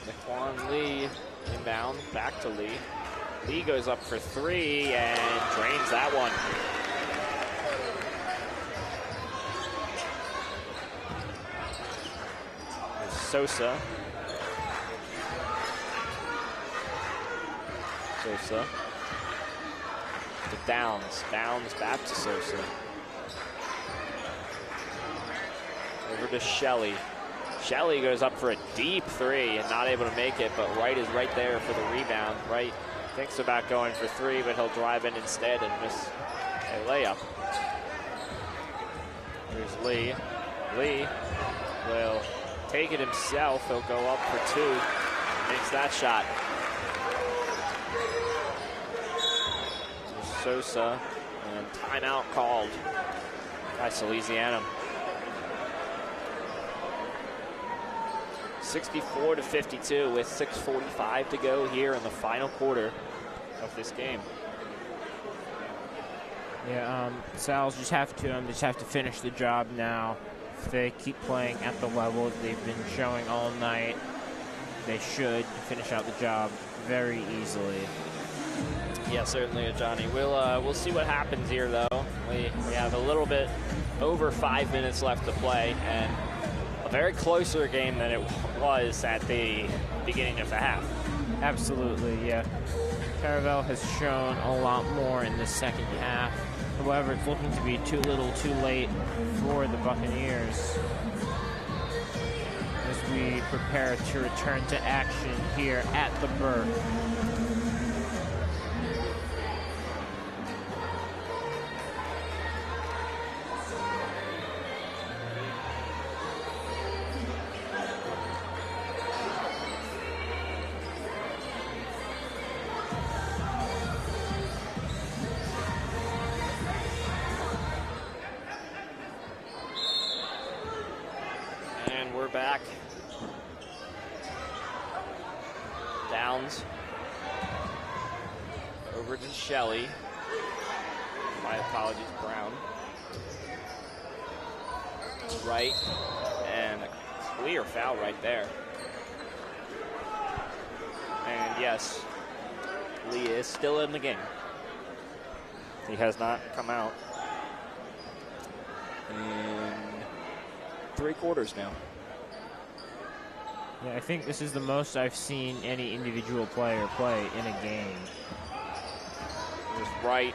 Naquan Lee inbound, back to Lee. Lee goes up for three and drains that one. There's Sosa. Sosa to Downs. Downs back to Sosa. Over to Shelley. Shelley goes up for a deep three and not able to make it, but Wright is right there for the rebound. Wright thinks about going for three, but he'll drive in instead and miss a layup. Here's Lee. Lee will take it himself. He'll go up for two. Makes that shot. Sosa, and timeout called by Salesianum. 64-52 with 6:45 to go here in the final quarter of this game. Yeah, Sal's just have to finish the job now. If they keep playing at the level they've been showing all night, they should finish out the job very easily. Yeah, certainly, Johnny. We'll see what happens here, though. We have a little bit over 5 minutes left to play, and a very closer game than it was at the beginning of the half. Absolutely, yeah. Caravel has shown a lot more in the second half. However, it's looking to be too little, too late for the Buccaneers as we prepare to return to action here at the Burke. Back. Downs. Over to Shelley. My apologies, Brown. Right. And a clear foul right there. And yes, Lee is still in the game. He has not come out in 3 quarters now. Yeah, I think this is the most I've seen any individual player play in a game. Here's Wright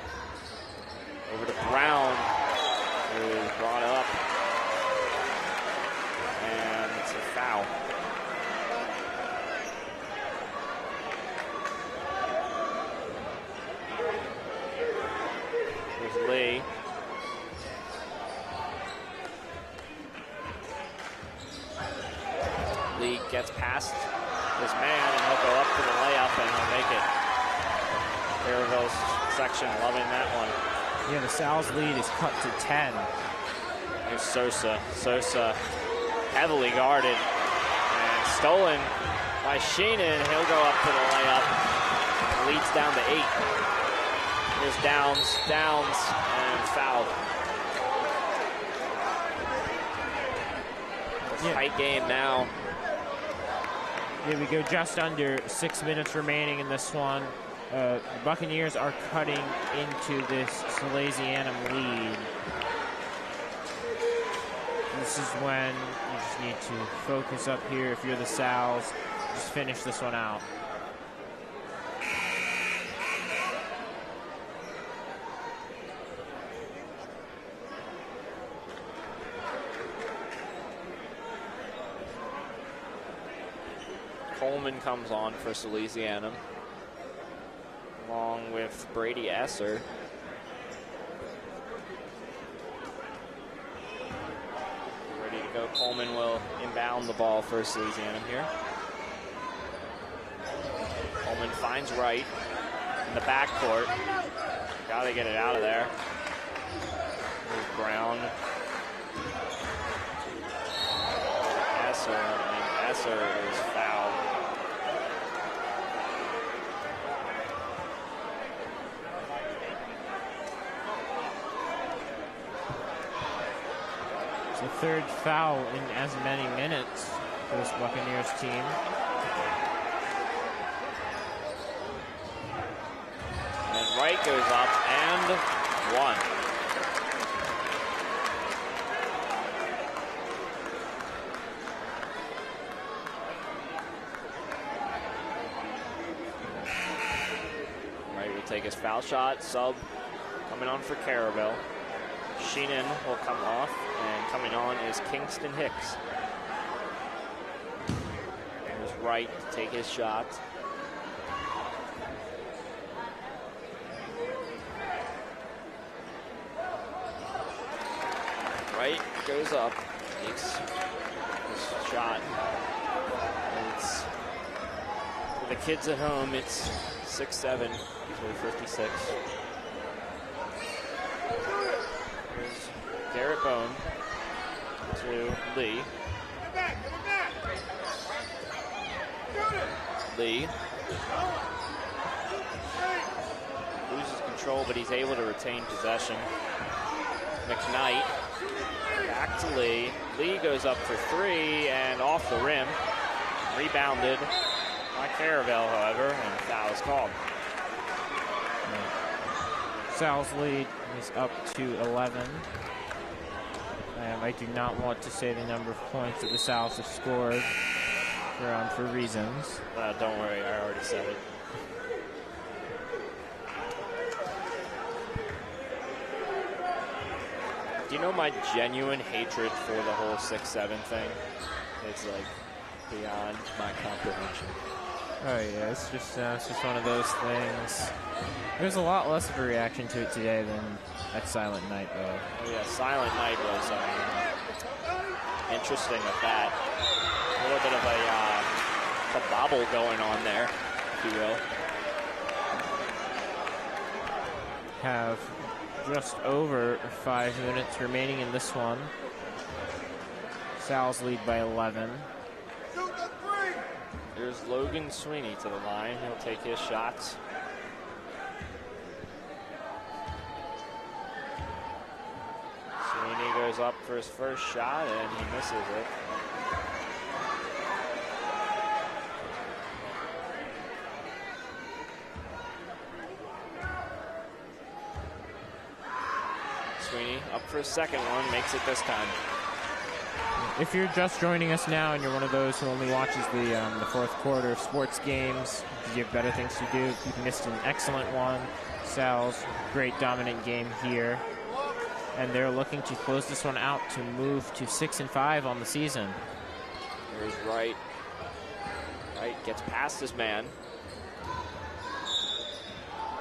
over to Brown, who is brought up, and it's a foul. Here's Lee. Lee gets past his man, and he'll go up to the layup, and he'll make it. Caravel's section loving that one. Yeah, the Sal's lead is cut to 10. Here's Sosa. Sosa heavily guarded and stolen by Sheenan. He'll go up to the layup. Leads down to 8. Here's Downs, and fouled. Tight game now. Yeah, we go just under 6 minutes remaining in this one. The Buccaneers are cutting into this Salesianum lead. This is when you just need to focus up here. If you're the Sals, just finish this one out. Coleman comes on for Salesianum, along with Brady Esser. Ready to go. Coleman will inbound the ball for Salesianum here. Coleman finds Wright in the backcourt. Got to get it out of there. Here's Brown. Esser, and Esser is fouled. The third foul in as many minutes for this Buccaneers team. And Wright goes up and 1. Wright will take his foul shot. Sub coming on for Caravel. Sheenan will come off, and coming on is Kingston Hicks. There's Wright to take his shot. Wright goes up, takes his shot. And it's, for the kids at home, it's 6-7 to 56. Garrett Bone to Lee. Lee loses control, but he's able to retain possession. McKnight back to Lee. Lee goes up for three and off the rim. Rebounded by Caravel, however, and foul is called. Sal's lead is up to 11. I do not want to say the number of points that the Sal's have scored for reasons. Don't worry, I already said it. Do you know my genuine hatred for the whole 6-7 thing? It's like beyond my comprehension. Oh yeah, it's just one of those things. There's a lot less of a reaction to it today than at Silent Night, though. Oh yeah, Silent Night was interesting with that. A little bit of a bobble going on there, if you will. Have just over 5 minutes remaining in this one. Sal's lead by 11. There's Logan Sweeney to the line. He'll take his shots. Sweeney goes up for his first shot and he misses it. Sweeney up for his second one, makes it this time. If you're just joining us now and you're one of those who only watches the fourth quarter of sports games because you have better things to do, you missed an excellent one. Sal's great dominant game here. And they're looking to close this one out to move to 6-5 on the season. There's Wright. Wright gets past his man.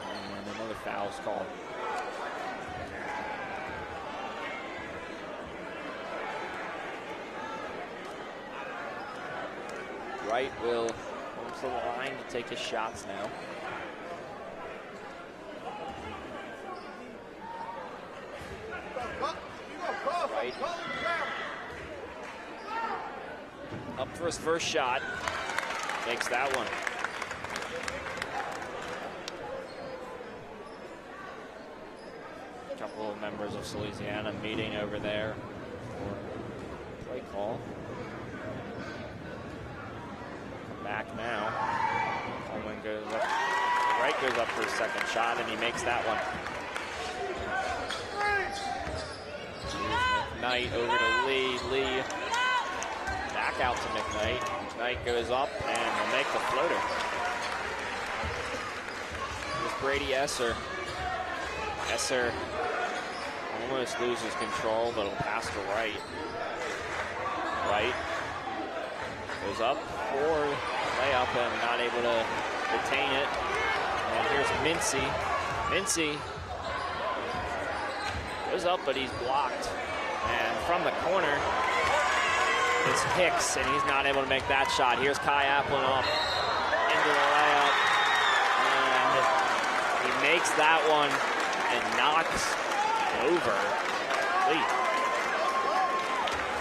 And another foul is called. Wright will come to the line to take his shots now. Wright up for his first shot. Makes that one. A couple of members of Salesianum meeting over there for play call. Back now. Coleman goes up. Wright goes up for his second shot, and he makes that one. McKnight over to Lee. Lee back out to McKnight. McKnight goes up and will make the floater. With Brady Esser. Esser almost loses control, but he'll pass to Wright. Wright goes up for layup and not able to retain it. And here's Mincy. Mincy goes up, but he's blocked. And from the corner is Hicks, and he's not able to make that shot. Here's Kai Applin up into the layup. And he makes that one and knocks over Lee,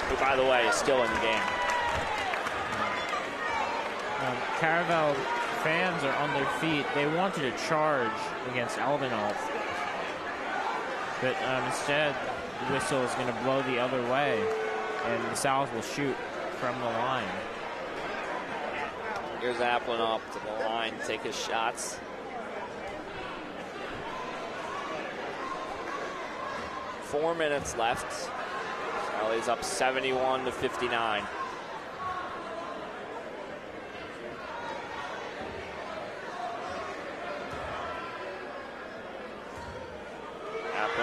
who, by the way, is still in the game. Caravel fans are on their feet. They wanted to charge against Albanov, but instead the whistle is going to blow the other way, and the Sal's will shoot from the line. Here's Applin up to the line to take his shots. Four minutes left. Sally's up 71-59.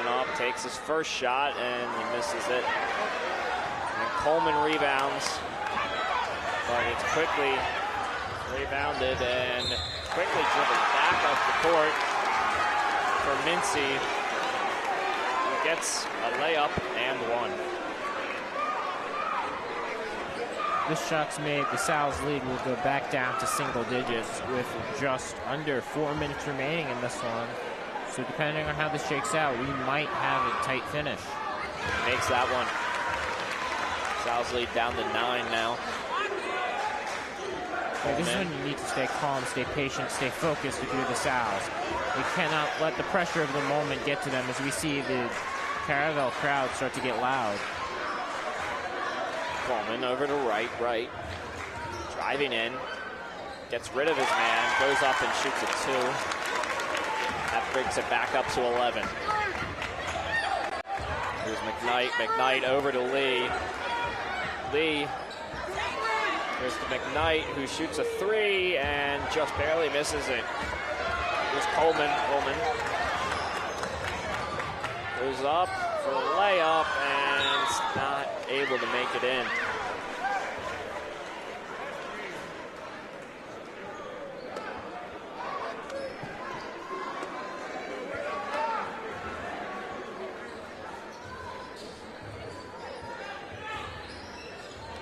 Up, takes his first shot and he misses it. And Coleman rebounds, but it's quickly rebounded and quickly driven back up the court for Mincy, who gets a layup and one. This shot's made. The Sal's lead will go back down to single digits with just under 4 minutes remaining in this one. So depending on how this shakes out, we might have a tight finish. Makes that one. Sal's lead down to 9 now. This is when you need to stay calm, stay patient, stay focused if you're the Sal's. You cannot let the pressure of the moment get to them, as we see the Caravel crowd start to get loud. Coleman over to right. Driving in. Gets rid of his man. Goes up and shoots a 2. That brings it back up to 11. Here's McKnight. McKnight over to Lee. Lee. Here's to McKnight, who shoots a 3 and just barely misses it. Here's Coleman. Coleman goes up for a layup and is not able to make it in.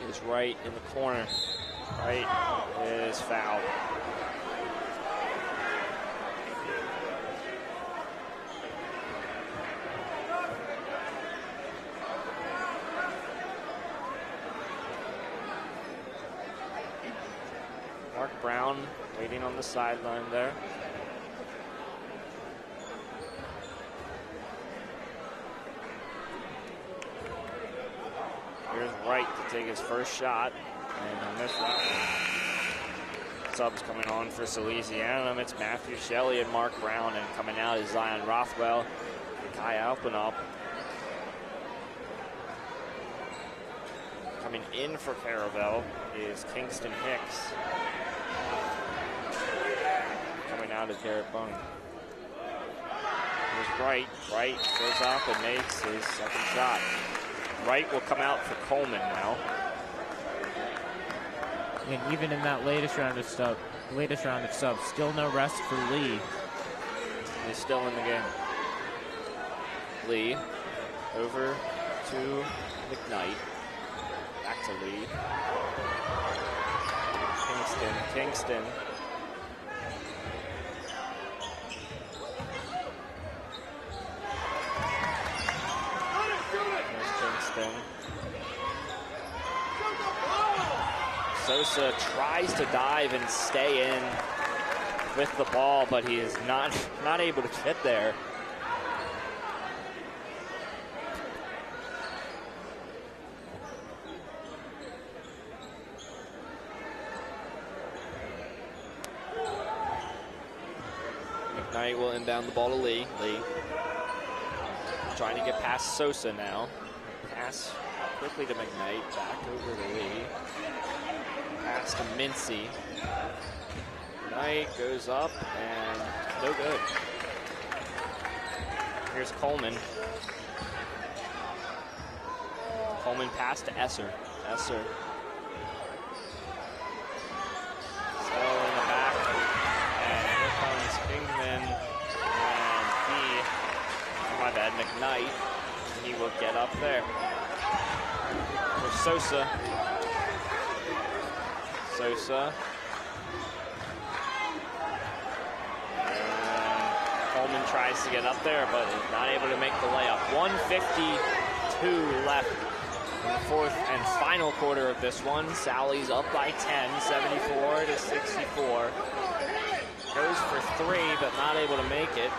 He's right in the corner. Right is fouled. Mark Brown waiting on the sideline there. Here's Wright to take his first shot, and he missed that one. Subs coming on for Salesianum. It's Matthew Shelley and Mark Brown, and coming out is Zion Rothwell and Kai Alpenop. Coming in for Caravel is Kingston Hicks. Coming out is Garrett Bung. Here's Wright. Wright goes up and makes his second shot. Wright will come out for Coleman now. And even in that latest round of subs, still no rest for Lee. He's still in the game. Lee over to McKnight. Back to Lee. Kingston. Sosa tries to dive and stay in with the ball, but he is not able to get there. McKnight will inbound the ball to Lee. Lee trying to get past Sosa now. Pass quickly to McKnight, back over to Lee. Pass to Mincy. Knight goes up and no good. Here's Coleman. Coleman pass to Esser. Esser. Still in the back. And here comes Kingman. And my bad, McKnight. He will get up there. There's Sosa. Sosa. And Coleman tries to get up there, but is not able to make the layup. 1:52 left in the fourth and final quarter of this one. Sally's up by 10, 74-64. Goes for 3, but not able to make it.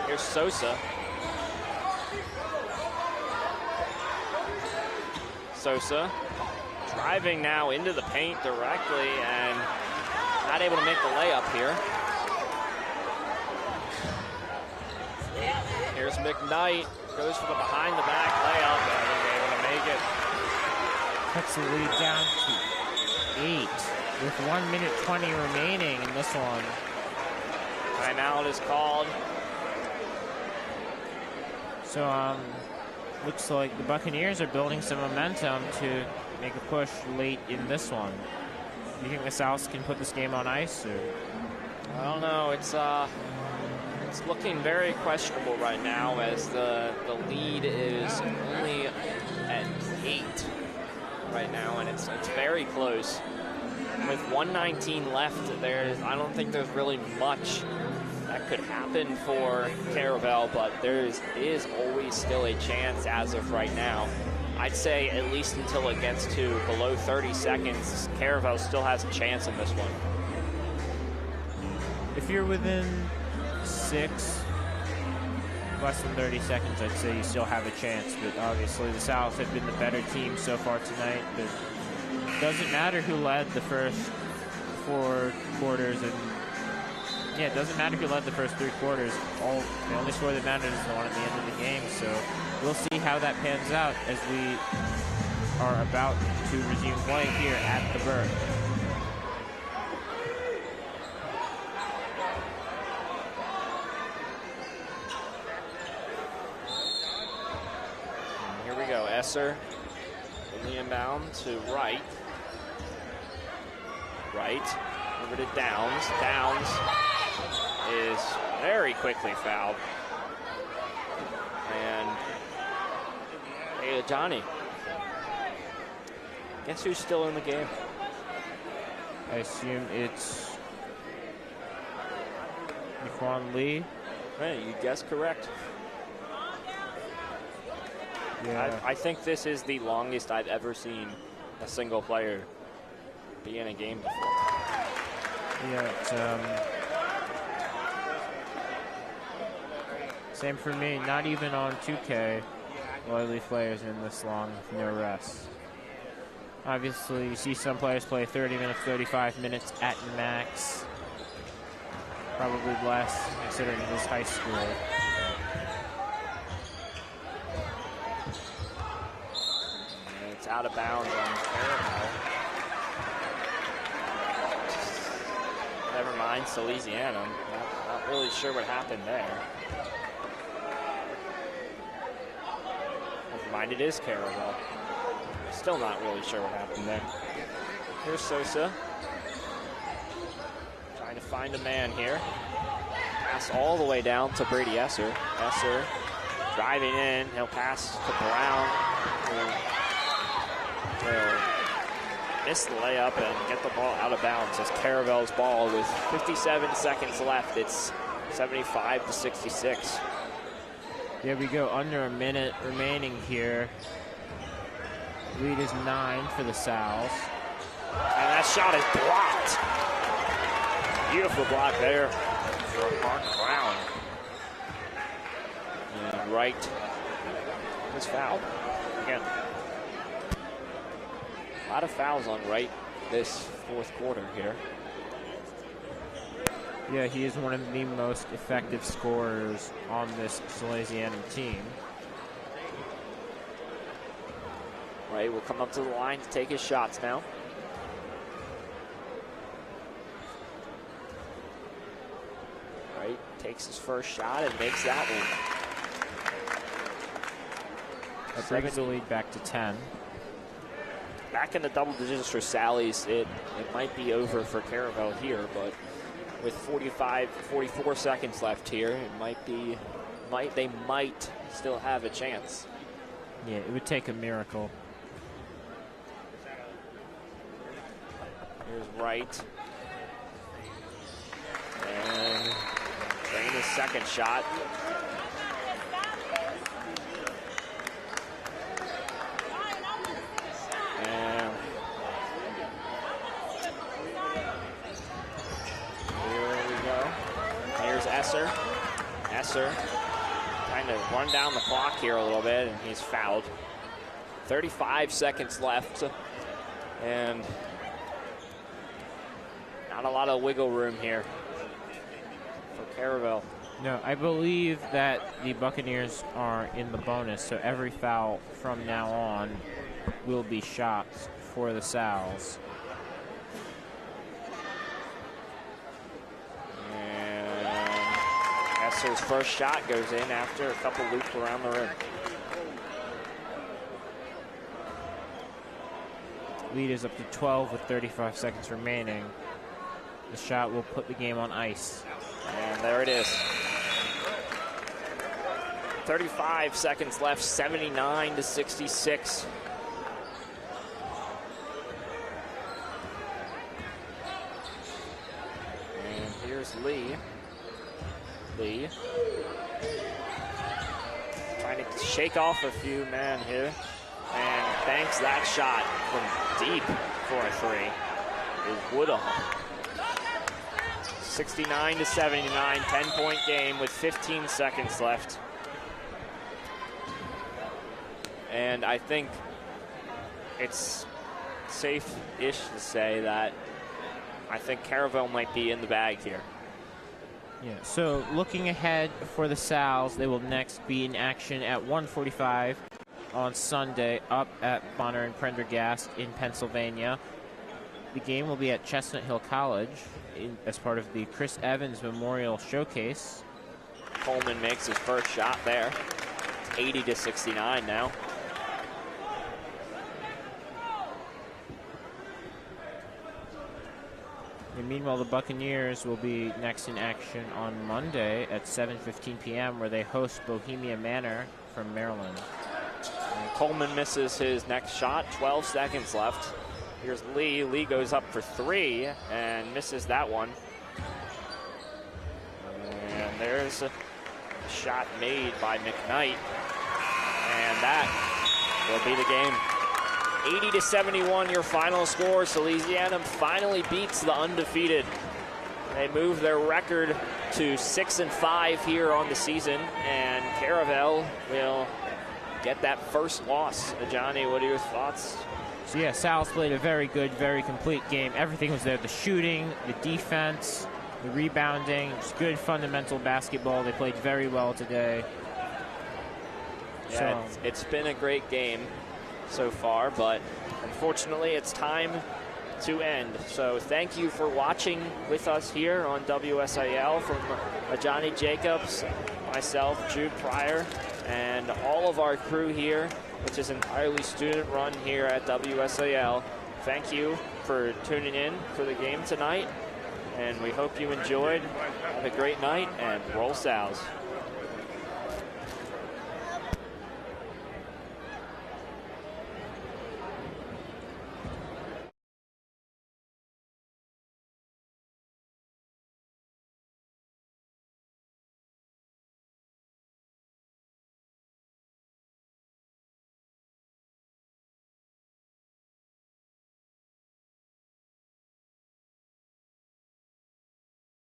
Here's Sosa. Sosa driving now into the paint directly and not able to make the layup here. Here's McKnight, goes for the behind the back layup and he's able to make it. Cuts the lead down to 8 with 1:20 remaining in this one. Timeout is called. So looks like the Buccaneers are building some momentum to make a push late in this one. Do you think the South can put this game on ice? Or? I don't know. It's looking very questionable right now, as the lead is only at 8 right now, and it's very close. With 1:19 left, I don't think there's really much that could happen for Caravel, but there is always still a chance as of right now. I'd say at least until it gets to below 30 seconds, Caravel still has a chance in this one. if you're within 6, less than 30 seconds, I'd say you still have a chance. But obviously, the South have been the better team so far tonight. But it doesn't matter who led the first 4 quarters, and yeah, it doesn't matter who led the first 3 quarters. The only score that matters is the one at the end of the game. So we'll see how that pans out as we are about to resume play here at the Burke. Here we go, Esser in the inbound to right. Right, over to Downs. Downs is very quickly fouled. And hey, Johnny, guess who's still in the game? I assume it's Nikwan Lee. Hey, you guessed correct. Yeah. I think this is the longest I've ever seen a single player be in a game before. Yeah, it's, same for me. Not even on 2K will I leave players in this long with no rest. Obviously, you see some players play 30 minutes, 35 minutes at max. Probably less, considering it was high school. And it's out of bounds on Caravel. Never mind, Salesianum. Not really sure what happened there. Never mind, it is Caravel. Still not really sure what happened there. Here's Sosa. Trying to find a man here. Pass all the way down to Brady Esser. Esser driving in. He'll pass to Brown. He'll miss the layup and get the ball out of bounds. It's Caravel's ball with 57 seconds left. It's 75-66. There we go, under a minute remaining here. Lead is 9 for the Sows. And that shot is blocked. Beautiful block there for Mark Brown. And Wright was fouled again. A lot of fouls on Wright this 4th quarter here. Yeah, he is one of the most effective scorers on this Salesianum team. Wright will come up to the line to take his shots now. Wright takes his first shot and makes that one. That brings the lead back to 10. Back in the double digits for Sally's. It might be over for Caravel here, but with 44 seconds left here, they might still have a chance. Yeah, it would take a miracle. Here's Wright. And getting his second shot. And here we go. Here's Esser. Esser trying to run down the clock here a little bit, and he's fouled. 35 seconds left. And not a lot of wiggle room here for Caravel. No, I believe that the Buccaneers are in the bonus, so every foul from now on will be shots for the Sows. And Esser's first shot goes in after a couple loops around the rim. Lead is up to 12 with 35 seconds remaining. The shot will put the game on ice. And there it is. 35 seconds left, 79-66. And here's Lee. Lee trying to shake off a few men here. And banks that shot from deep for a 3. Is Woodall. 69-79, 10-point game with 15 seconds left. And I think it's safe-ish to say that I think Caravel might be in the bag here. Yeah, so looking ahead for the Sal's, they will next be in action at 1:45 on Sunday up at Bonner and Prendergast in Pennsylvania. The game will be at Chestnut Hill College as part of the Chris Evans Memorial Showcase. Coleman makes his first shot there. It's 80-69 now. And meanwhile, the Buccaneers will be next in action on Monday at 7:15 p.m. where they host Bohemia Manor from Maryland. And Coleman misses his next shot, 12 seconds left. Here's Lee. Lee goes up for three and misses that one. And there's a shot made by McKnight. And that will be the game. 80-71 your final score. Salesianum finally beats the undefeated. They move their record to 6-5 here on the season, and Caravel will get that first loss. Johnny, what are your thoughts? So yeah, Sal's played a very good, very complete game. Everything was there. The shooting, the defense, the rebounding, just good fundamental basketball. They played very well today. Yeah, it's been a great game so far, but unfortunately it's time to end. So thank you for watching with us here on WSAL. From Johnny Jacobs, myself, Jude Pryor, and all of our crew here, which is entirely student run here at WSAL. Thank you for tuning in for the game tonight, and we hope you enjoyed. Have a great night, and roll Sal's.